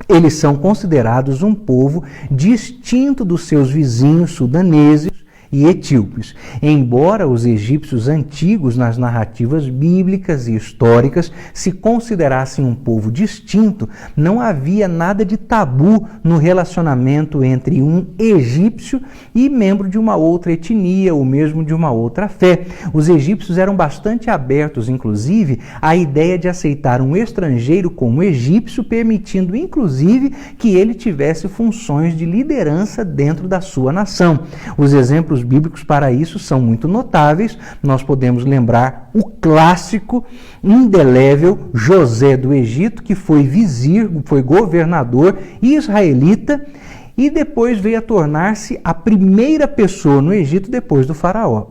Eles são considerados um povo distinto dos seus vizinhos sudaneses e etíopes. Embora os egípcios antigos, nas narrativas bíblicas e históricas, se considerassem um povo distinto, não havia nada de tabu no relacionamento entre um egípcio e membro de uma outra etnia ou mesmo de uma outra fé. Os egípcios eram bastante abertos, inclusive, à ideia de aceitar um estrangeiro como egípcio, permitindo, inclusive, que ele tivesse funções de liderança dentro da sua nação. Os exemplos bíblicos para isso são muito notáveis. Nós podemos lembrar o clássico, indelével José do Egito, que foi vizir, foi governador israelita e depois veio a tornar-se a primeira pessoa no Egito depois do faraó.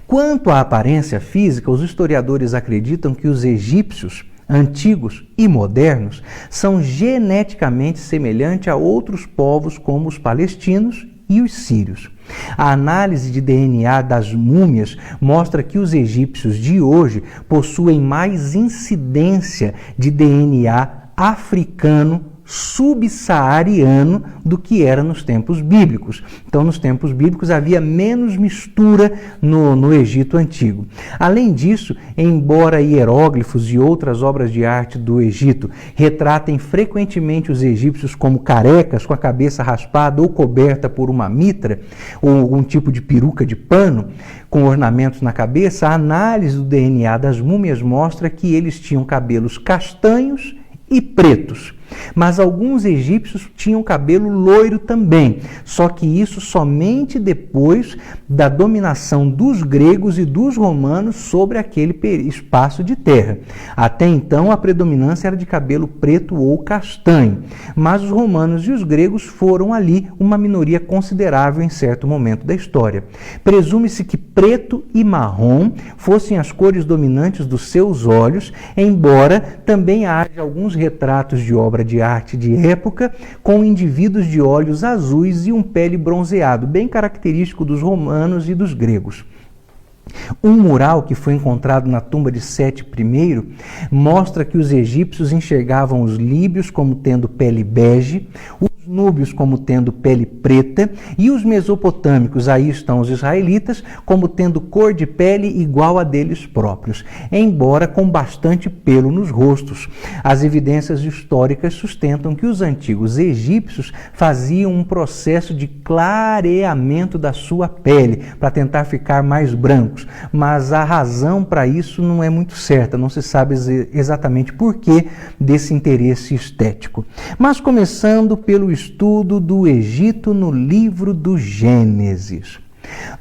Quanto à aparência física, os historiadores acreditam que os egípcios antigos e modernos são geneticamente semelhantes a outros povos como os palestinos e os sírios. A análise de DNA das múmias mostra que os egípcios de hoje possuem mais incidência de DNA africano subsaariano do que era nos tempos bíblicos. Então, nos tempos bíblicos havia menos mistura no Egito Antigo. Além disso, embora hieróglifos e outras obras de arte do Egito retratem frequentemente os egípcios como carecas, com a cabeça raspada ou coberta por uma mitra, ou algum tipo de peruca de pano, com ornamentos na cabeça, a análise do DNA das múmias mostra que eles tinham cabelos castanhos e pretos. Mas alguns egípcios tinham cabelo loiro também, só que isso somente depois da dominação dos gregos e dos romanos sobre aquele espaço de terra. Até então, a predominância era de cabelo preto ou castanho, mas os romanos e os gregos foram ali uma minoria considerável em certo momento da história. Presume-se que preto e marrom fossem as cores dominantes dos seus olhos, embora também haja alguns retratos de obra de arte de época com indivíduos de olhos azuis e um pele bronzeado, bem característico dos romanos e dos gregos. Um mural que foi encontrado na tumba de Sete I mostra que os egípcios enxergavam os líbios como tendo pele bege, os núbios como tendo pele preta e os mesopotâmicos, aí estão os israelitas, como tendo cor de pele igual a deles próprios, embora com bastante pelo nos rostos. As evidências históricas sustentam que os antigos egípcios faziam um processo de clareamento da sua pele para tentar ficar mais brancos, mas a razão para isso não é muito certa, não se sabe exatamente por que desse interesse estético. Mas começando pelo estudo do Egito no livro do Gênesis.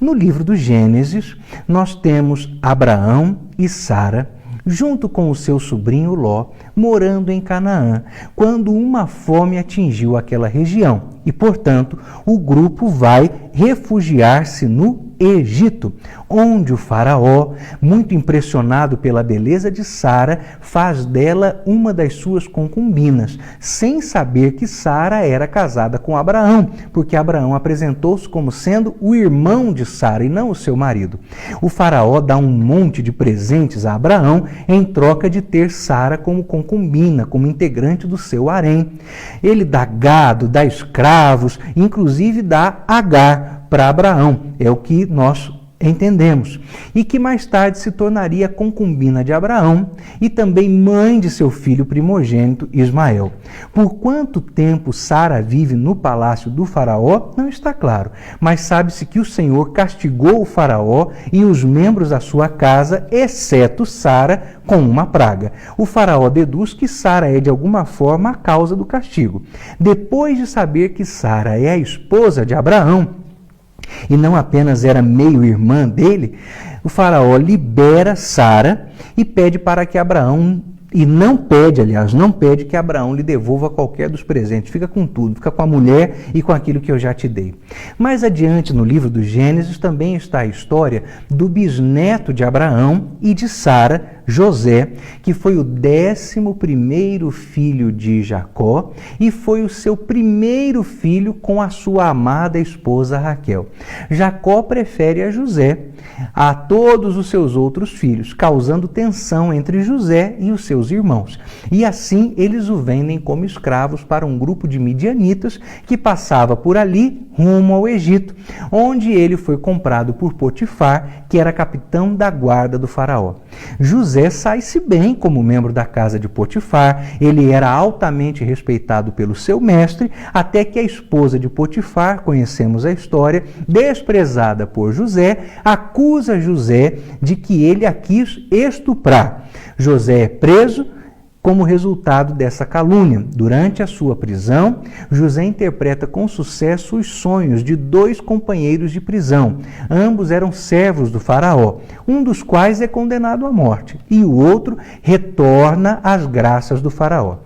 No livro do Gênesis, nós temos Abraão e Sara, junto com o seu sobrinho Ló, morando em Canaã, quando uma fome atingiu aquela região e, portanto, o grupo vai refugiar-se no Egito, onde o faraó, muito impressionado pela beleza de Sara, faz dela uma das suas concubinas, sem saber que Sara era casada com Abraão, porque Abraão apresentou-se como sendo o irmão de Sara e não o seu marido. O faraó dá um monte de presentes a Abraão em troca de ter Sara como concubina, como integrante do seu harém. Ele dá gado, dá escravos, inclusive dá Agar para Abraão, é o que nós entendemos, e que mais tarde se tornaria concubina de Abraão e também mãe de seu filho primogênito Ismael. Por quanto tempo Sara vive no palácio do faraó, não está claro, mas sabe-se que o Senhor castigou o faraó e os membros da sua casa, exceto Sara, com uma praga. O faraó deduz que Sara é de alguma forma a causa do castigo. Depois de saber que Sara é a esposa de Abraão, e não apenas era meio-irmã dele, o faraó libera Sara e pede para que Abraão, e não pede que Abraão lhe devolva qualquer dos presentes, fica com tudo, fica com a mulher e com aquilo que eu já te dei. Mais adiante no livro do Gênesis também está a história do bisneto de Abraão e de Sara, José, que foi o 11º filho de Jacó e foi o seu primeiro filho com a sua amada esposa Raquel. Jacó prefere a José a todos os seus outros filhos, causando tensão entre José e os seus irmãos. E assim eles o vendem como escravos para um grupo de midianitas que passava por ali rumo ao Egito, onde ele foi comprado por Potifar, que era capitão da guarda do faraó. José sai-se bem como membro da casa de Potifar, ele era altamente respeitado pelo seu mestre, até que a esposa de Potifar, conhecemos a história, desprezada por José, acusa José de que ele a quis estuprar. José é preso como resultado dessa calúnia. Durante a sua prisão, José interpreta com sucesso os sonhos de 2 companheiros de prisão. Ambos eram servos do faraó, um dos quais é condenado à morte e o outro retorna às graças do faraó.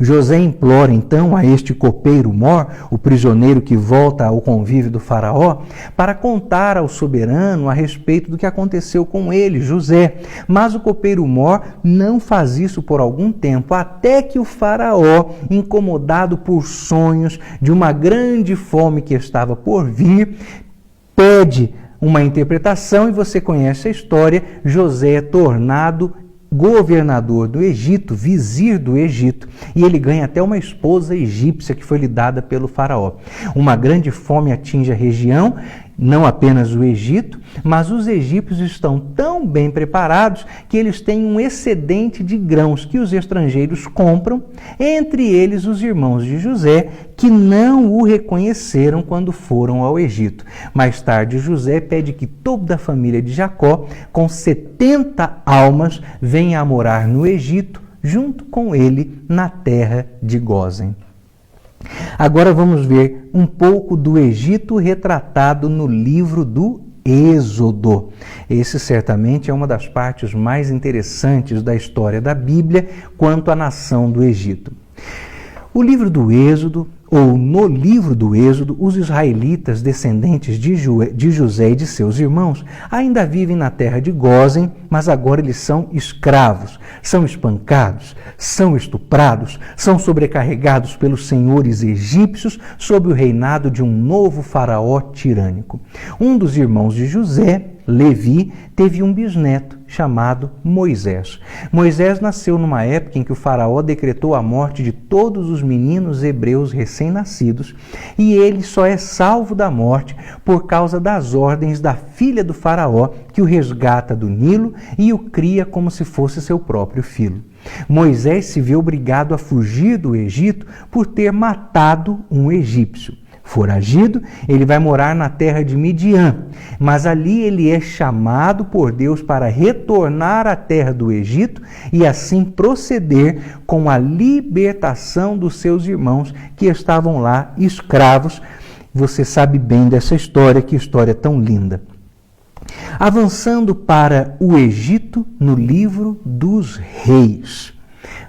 José implora então a este copeiro mor, o prisioneiro que volta ao convívio do faraó, para contar ao soberano a respeito do que aconteceu com ele, José. Mas o copeiro mor não faz isso por algum tempo, até que o faraó, incomodado por sonhos de uma grande fome que estava por vir, pede uma interpretação e você conhece a história. José é tornado governador do Egito, vizir do Egito, e ele ganha até uma esposa egípcia que foi lhe dada pelo faraó. Uma grande fome atinge a região, não apenas o Egito, mas os egípcios estão tão bem preparados que eles têm um excedente de grãos que os estrangeiros compram, entre eles os irmãos de José, que não o reconheceram quando foram ao Egito. Mais tarde, José pede que toda a família de Jacó, com 70 almas, venha a morar no Egito, junto com ele na terra de Gósen. Agora vamos ver um pouco do Egito retratado no livro do Êxodo. Esse certamente é uma das partes mais interessantes da história da Bíblia quanto à nação do Egito. O livro do Êxodo, ou no livro do Êxodo, os israelitas descendentes de José e de seus irmãos ainda vivem na terra de Gósen, mas agora eles são escravos, são espancados, são estuprados, são sobrecarregados pelos senhores egípcios sob o reinado de um novo faraó tirânico. Um dos irmãos de José, Levi, teve um bisneto chamado Moisés. Moisés nasceu numa época em que o faraó decretou a morte de todos os meninos hebreus recém-nascidos, e ele só é salvo da morte por causa das ordens da filha do faraó, que o resgata do Nilo e o cria como se fosse seu próprio filho. Moisés se vê obrigado a fugir do Egito por ter matado um egípcio. Foragido, ele vai morar na terra de Midian, mas ali ele é chamado por Deus para retornar à terra do Egito e assim proceder com a libertação dos seus irmãos que estavam lá escravos. Você sabe bem dessa história, que história tão linda. Avançando para o Egito no livro dos Reis,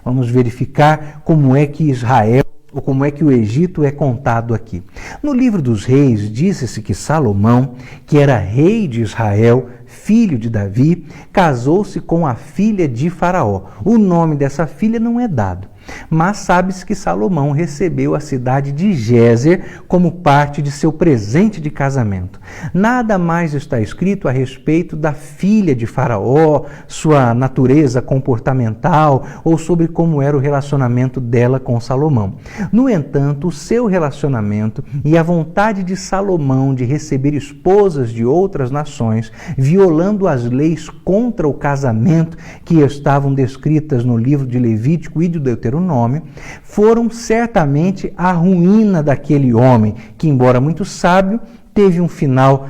vamos verificar como é que Israel, ou como é que o Egito é contado aqui. No livro dos Reis, disse-se que Salomão, que era rei de Israel, filho de Davi, casou-se com a filha de Faraó. O nome dessa filha não é dado, mas sabe-se que Salomão recebeu a cidade de Gézer como parte de seu presente de casamento. Nada mais está escrito a respeito da filha de Faraó, sua natureza comportamental ou sobre como era o relacionamento dela com Salomão. No entanto, o seu relacionamento e a vontade de Salomão de receber esposas de outras nações, violando as leis contra o casamento que estavam descritas no livro de Levítico e de Deuteronômio, foram certamente a ruína daquele homem, que, embora muito sábio, teve um final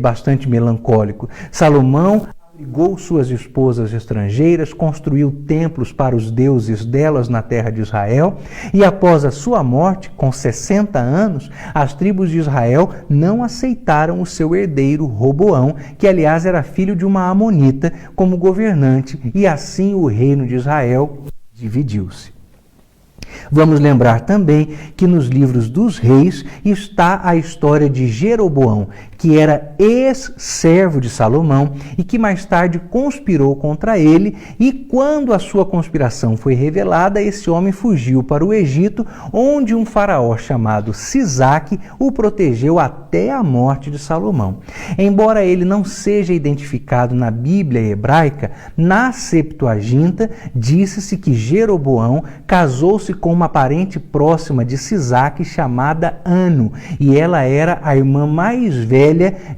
bastante melancólico. Salomão abrigou suas esposas estrangeiras, construiu templos para os deuses delas na terra de Israel, e após a sua morte, com 60 anos, as tribos de Israel não aceitaram o seu herdeiro Roboão, que aliás era filho de uma amonita, como governante, e assim o reino de Israel dividiu-se. Vamos lembrar também que nos livros dos reis está a história de Jeroboão, que era ex-servo de Salomão e que mais tarde conspirou contra ele, e quando a sua conspiração foi revelada, esse homem fugiu para o Egito, onde um faraó chamado Sisaque o protegeu até a morte de Salomão. Embora ele não seja identificado na Bíblia hebraica, na Septuaginta disse-se que Jeroboão casou-se com uma parente próxima de Sisaque chamada Ano, e ela era a irmã mais velha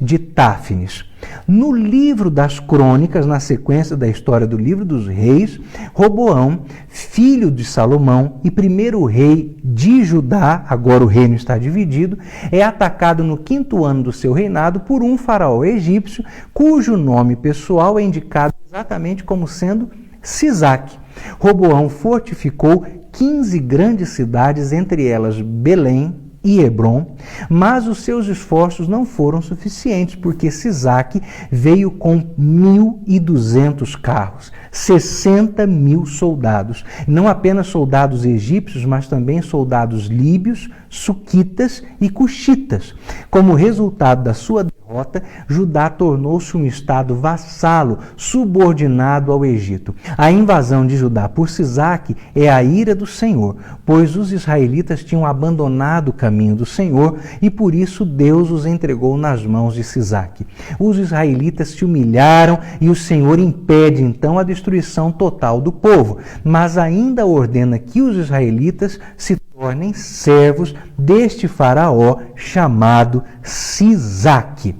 de Táfnis. No livro das Crônicas, na sequência da história do livro dos Reis, Roboão, filho de Salomão e primeiro rei de Judá, agora o reino está dividido, é atacado no 5º ano do seu reinado por um faraó egípcio, cujo nome pessoal é indicado exatamente como sendo Sisaque. Roboão fortificou 15 grandes cidades, entre elas Belém e Hebrom, mas os seus esforços não foram suficientes, porque Sisaque veio com 1.200 carros, 60.000 soldados, não apenas soldados egípcios, mas também soldados líbios, suquitas e cuxitas. Como resultado da sua derrota, Judá tornou-se um estado vassalo, subordinado ao Egito. A invasão de Judá por Sisaque é a ira do Senhor, pois os israelitas tinham abandonado o caminho do Senhor e por isso Deus os entregou nas mãos de Sisaque. Os israelitas se humilharam e o Senhor impede então a destruição total do povo, mas ainda ordena que os israelitas se tornem servos deste faraó chamado Sisaque.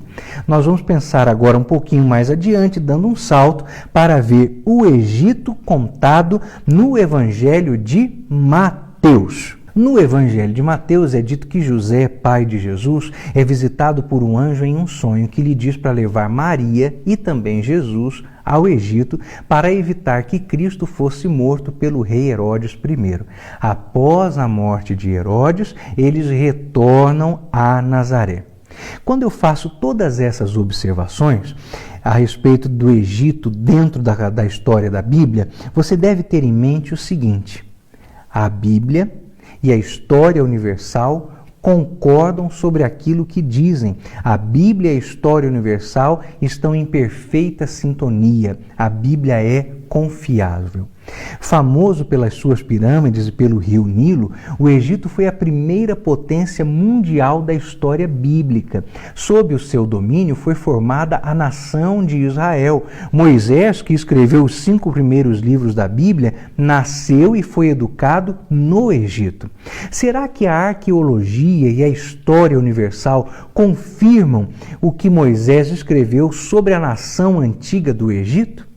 Nós vamos pensar agora um pouquinho mais adiante, dando um salto para ver o Egito contado no Evangelho de Mateus. No Evangelho de Mateus é dito que José, pai de Jesus, é visitado por um anjo em um sonho que lhe diz para levar Maria e também Jesus ao Egito para evitar que Cristo fosse morto pelo rei Herodes I. Após a morte de Herodes, eles retornam a Nazaré. Quando eu faço todas essas observações a respeito do Egito dentro da história da Bíblia, você deve ter em mente o seguinte: a Bíblia e a história universal concordam sobre aquilo que dizem. A Bíblia e a história universal estão em perfeita sintonia. A Bíblia é confiável. Famoso pelas suas pirâmides e pelo rio Nilo, o Egito foi a primeira potência mundial da história bíblica. Sob o seu domínio foi formada a nação de Israel. Moisés, que escreveu os 5 primeiros livros da Bíblia, nasceu e foi educado no Egito. Será que a arqueologia e a história universal confirmam o que Moisés escreveu sobre a nação antiga do Egito?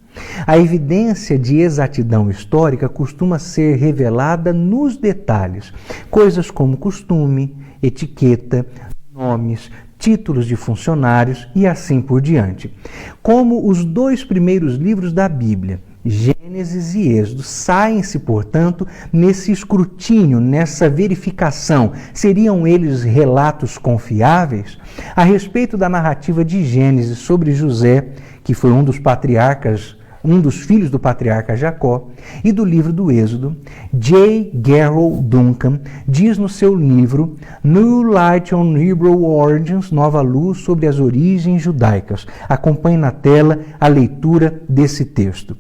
A evidência de exatidão histórica costuma ser revelada nos detalhes, coisas como costume, etiqueta, nomes, títulos de funcionários e assim por diante. Como os 2 primeiros livros da Bíblia, Gênesis e Êxodo, saem-se, portanto, nesse escrutínio, nessa verificação. Seriam eles relatos confiáveis? A respeito da narrativa de Gênesis sobre José, que foi um dos filhos do patriarca Jacó, e do livro do Êxodo, J. Gerald Duncan diz no seu livro New Light on Hebrew Origins, Nova Luz sobre as Origens Judaicas. Acompanhe na tela a leitura desse texto.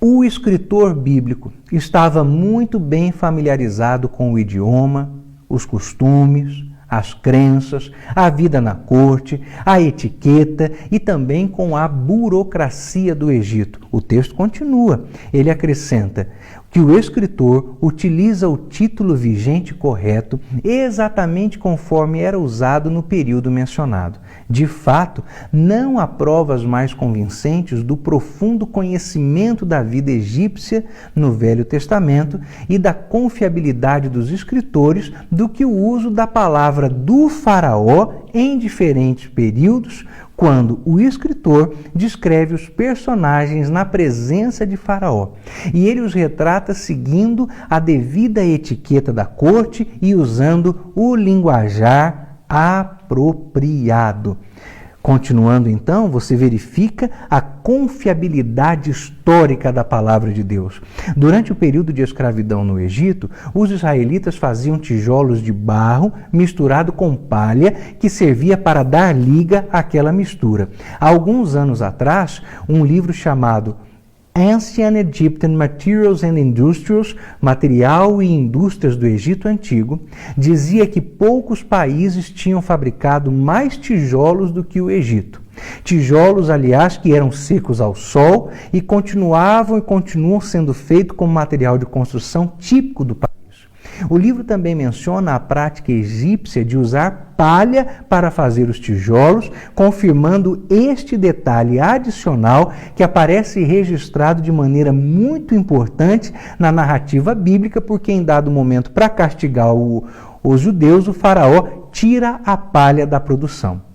O escritor bíblico estava muito bem familiarizado com o idioma, os costumes, as crenças, a vida na corte, a etiqueta e também com a burocracia do Egito. O texto continua. Ele acrescenta que o escritor utiliza o título vigente correto exatamente conforme era usado no período mencionado. De fato, não há provas mais convincentes do profundo conhecimento da vida egípcia no Velho Testamento e da confiabilidade dos escritores do que o uso da palavra do faraó em diferentes períodos, quando o escritor descreve os personagens na presença de Faraó. E ele os retrata seguindo a devida etiqueta da corte e usando o linguajar apropriado. Continuando então, você verifica a confiabilidade histórica da palavra de Deus. Durante o período de escravidão no Egito, os israelitas faziam tijolos de barro misturado com palha que servia para dar liga àquela mistura. Há alguns anos atrás, um livro chamado Ancient Egyptian Materials and Industries, Material e Indústrias do Egito Antigo, dizia que poucos países tinham fabricado mais tijolos do que o Egito. Tijolos, aliás, que eram secos ao sol e continuam sendo feitos como material de construção típico do país. O livro também menciona a prática egípcia de usar palha para fazer os tijolos, confirmando este detalhe adicional que aparece registrado de maneira muito importante na narrativa bíblica, porque em dado momento, para castigar os judeus, o faraó tira a palha da produção.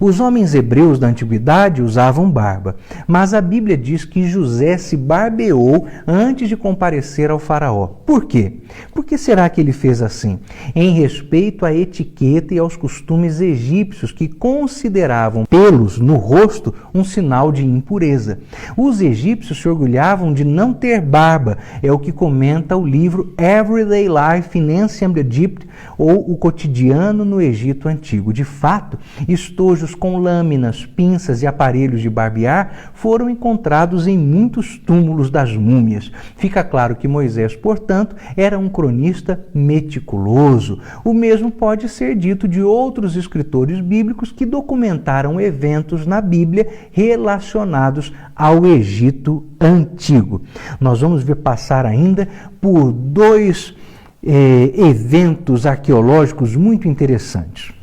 Os homens hebreus da antiguidade usavam barba, mas a Bíblia diz que José se barbeou antes de comparecer ao faraó. Por quê? Por que será que ele fez assim? Em respeito à etiqueta e aos costumes egípcios que consideravam pelos no rosto um sinal de impureza. Os egípcios se orgulhavam de não ter barba, é o que comenta o livro Everyday Life in Ancient Egypt, ou o cotidiano no Egito Antigo. De fato, estojos com lâminas, pinças e aparelhos de barbear foram encontrados em muitos túmulos das múmias. Fica claro que Moisés, portanto, era um cronista meticuloso. O mesmo pode ser dito de outros escritores bíblicos que documentaram eventos na Bíblia relacionados ao Egito Antigo. Nós vamos ver passar ainda por 2 eventos arqueológicos muito interessantes.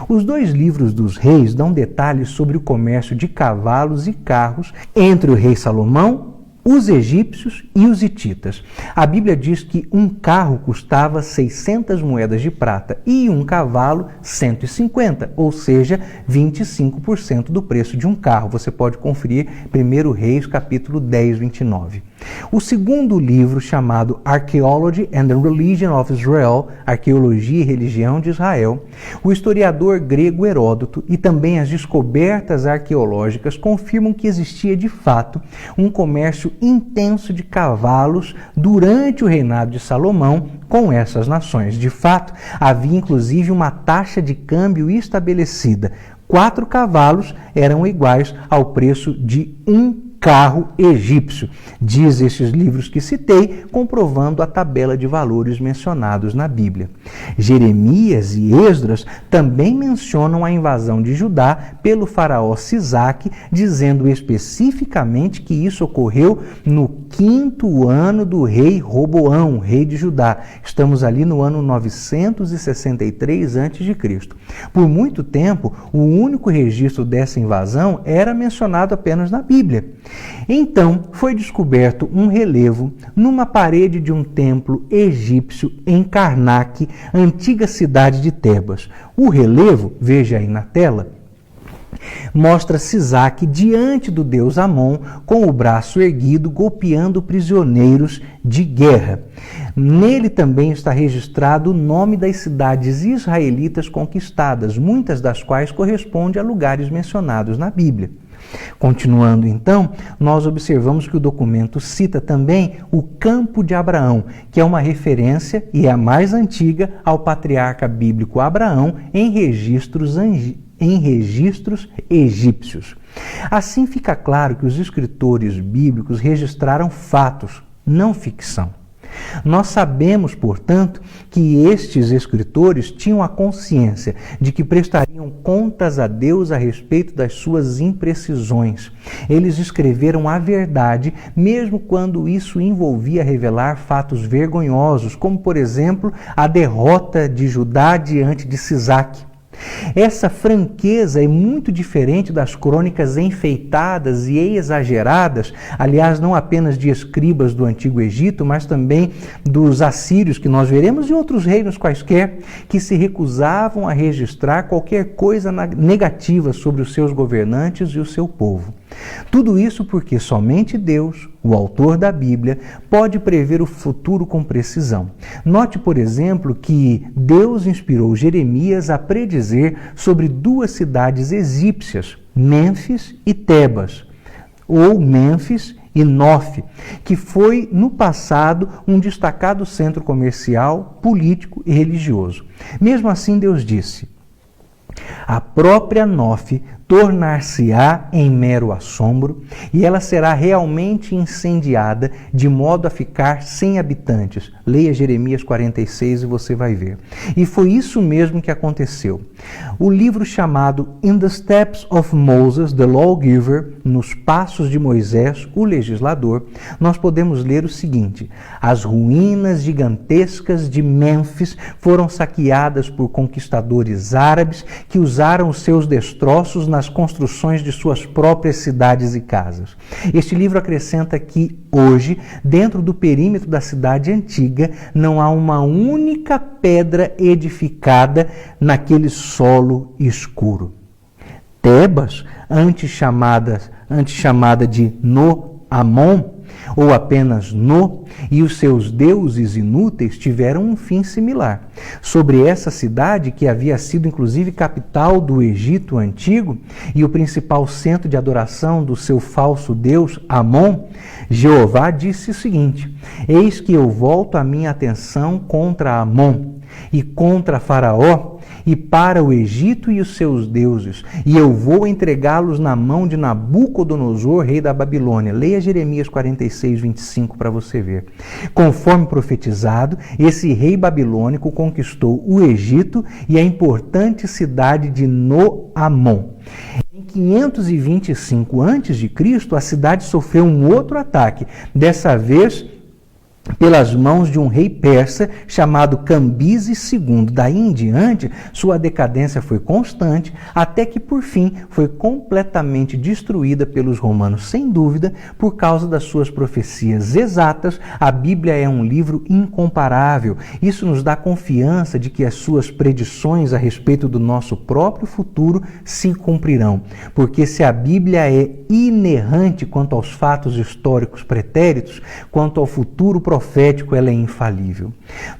Os 2 livros dos reis dão detalhes sobre o comércio de cavalos e carros entre o rei Salomão os egípcios e os hititas. A Bíblia diz que um carro custava 600 moedas de prata e um cavalo 150, ou seja, 25% do preço de um carro. Você pode conferir 1 Reis, capítulo 10, 29. O segundo livro, chamado Archaeology and the Religion of Israel, Arqueologia e Religião de Israel, o historiador grego Heródoto e também as descobertas arqueológicas confirmam que existia de fato um comércio intenso de cavalos durante o reinado de Salomão com essas nações. De fato, havia inclusive uma taxa de câmbio estabelecida. 4 cavalos eram iguais ao preço de um carro egípcio, diz estes livros que citei, comprovando a tabela de valores mencionados na Bíblia. Jeremias e Esdras também mencionam a invasão de Judá pelo faraó Sisaque, dizendo especificamente que isso ocorreu no 5º ano do rei Roboão, rei de Judá. Estamos ali no ano 963 a.C. Por muito tempo, o único registro dessa invasão era mencionado apenas na Bíblia. Então, foi descoberto um relevo numa parede de um templo egípcio em Karnak, antiga cidade de Tebas. O relevo, veja aí na tela, mostra Sisaque diante do deus Amon, com o braço erguido, golpeando prisioneiros de guerra. Nele também está registrado o nome das cidades israelitas conquistadas, muitas das quais correspondem a lugares mencionados na Bíblia. Continuando então, nós observamos que o documento cita também o Campo de Abraão, que é uma referência e é a mais antiga ao patriarca bíblico Abraão em registros egípcios. Assim fica claro que os escritores bíblicos registraram fatos, não ficção. Nós sabemos, portanto, que estes escritores tinham a consciência de que prestariam contas a Deus a respeito das suas imprecisões. Eles escreveram a verdade, mesmo quando isso envolvia revelar fatos vergonhosos, como, por exemplo, a derrota de Judá diante de Sisaque. Essa franqueza é muito diferente das crônicas enfeitadas e exageradas, aliás, não apenas de escribas do Antigo Egito, mas também dos assírios, que nós veremos, e outros reinos quaisquer, que se recusavam a registrar qualquer coisa negativa sobre os seus governantes e o seu povo. Tudo isso porque somente Deus, o autor da Bíblia, pode prever o futuro com precisão. Note, por exemplo, que Deus inspirou Jeremias a predizer sobre 2 cidades egípcias, Mênfis e Tebas, ou Mênfis e Nof, que foi no passado um destacado centro comercial, político e religioso. Mesmo assim, Deus disse: a própria Nof tornar-se-á em mero assombro, e ela será realmente incendiada, de modo a ficar sem habitantes. Leia Jeremias 46 e você vai ver. E foi isso mesmo que aconteceu. O livro chamado In the Steps of Moses, the Lawgiver, nos Passos de Moisés, o Legislador, nós podemos ler o seguinte: as ruínas gigantescas de Mênfis foram saqueadas por conquistadores árabes que usaram os seus destroços nas construções de suas próprias cidades e casas. Este livro acrescenta que, hoje, dentro do perímetro da cidade antiga, não há uma única pedra edificada naquele solo escuro. Tebas, antes chamada de No-Amon, ou apenas No, e os seus deuses inúteis tiveram um fim similar. Sobre essa cidade, que havia sido inclusive capital do Egito Antigo e o principal centro de adoração do seu falso deus Amon, Jeová disse o seguinte: eis que eu volto a minha atenção contra Amon e contra Faraó, e para o Egito e os seus deuses, e eu vou entregá-los na mão de Nabucodonosor, rei da Babilônia. Leia Jeremias 46, 25 para você ver. Conforme profetizado, esse rei babilônico conquistou o Egito e a importante cidade de No-Amon. Em 525 a.C., a cidade sofreu um outro ataque, dessa vez pelas mãos de um rei persa chamado Cambises II. Daí em diante, sua decadência foi constante, até que por fim foi completamente destruída pelos romanos. Sem dúvida, por causa das suas profecias exatas, a Bíblia é um livro incomparável. Isso nos dá confiança de que as suas predições a respeito do nosso próprio futuro se cumprirão. Porque se a Bíblia é inerrante quanto aos fatos históricos pretéritos, quanto ao futuro profético, ela é infalível.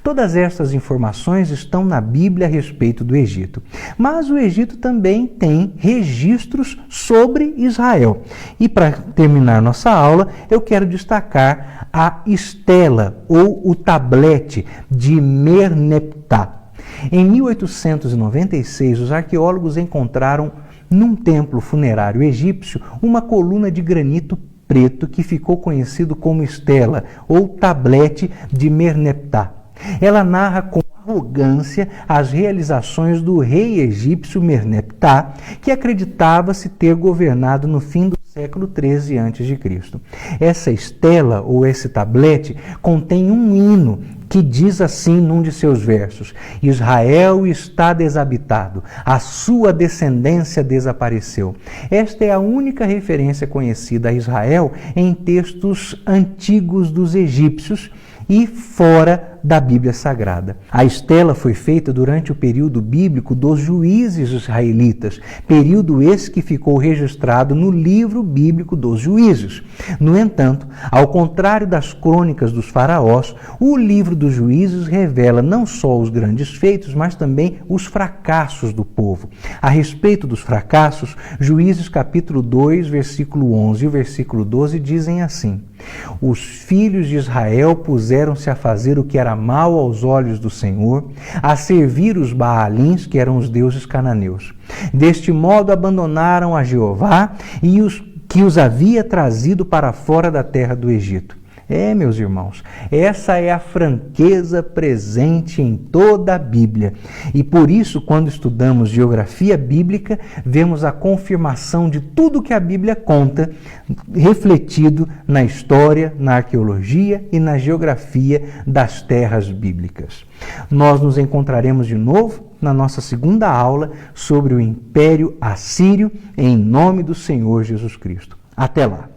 Todas estas informações estão na Bíblia a respeito do Egito. Mas o Egito também tem registros sobre Israel. E para terminar nossa aula, eu quero destacar a estela ou o tablete de Merneptah. Em 1896, os arqueólogos encontraram num templo funerário egípcio uma coluna de granito preto que ficou conhecido como estela ou tablete de Merneptah. Ela narra com arrogância as realizações do rei egípcio Merneptah, que acreditava-se ter governado no fim do século XIII a.C. Essa estela ou esse tablete contém um hino que diz assim num de seus versos: Israel está desabitado, a sua descendência desapareceu. Esta é a única referência conhecida a Israel em textos antigos dos egípcios e fora da Bíblia Sagrada. A estela foi feita durante o período bíblico dos juízes israelitas, período esse que ficou registrado no livro bíblico dos juízes. No entanto, ao contrário das crônicas dos faraós, o livro dos juízes revela não só os grandes feitos, mas também os fracassos do povo. A respeito dos fracassos, Juízes capítulo 2, versículo 11 e o versículo 12 dizem assim: os filhos de Israel puseram-se a fazer o que era mal aos olhos do Senhor, a servir os Baalins, que eram os deuses cananeus. Deste modo abandonaram a Jeová e os que os havia trazido para fora da terra do Egito. Meus irmãos, essa é a franqueza presente em toda a Bíblia. E por isso, quando estudamos geografia bíblica, vemos a confirmação de tudo que a Bíblia conta, refletido na história, na arqueologia e na geografia das terras bíblicas. Nós nos encontraremos de novo na nossa segunda aula sobre o Império Assírio, em nome do Senhor Jesus Cristo. Até lá!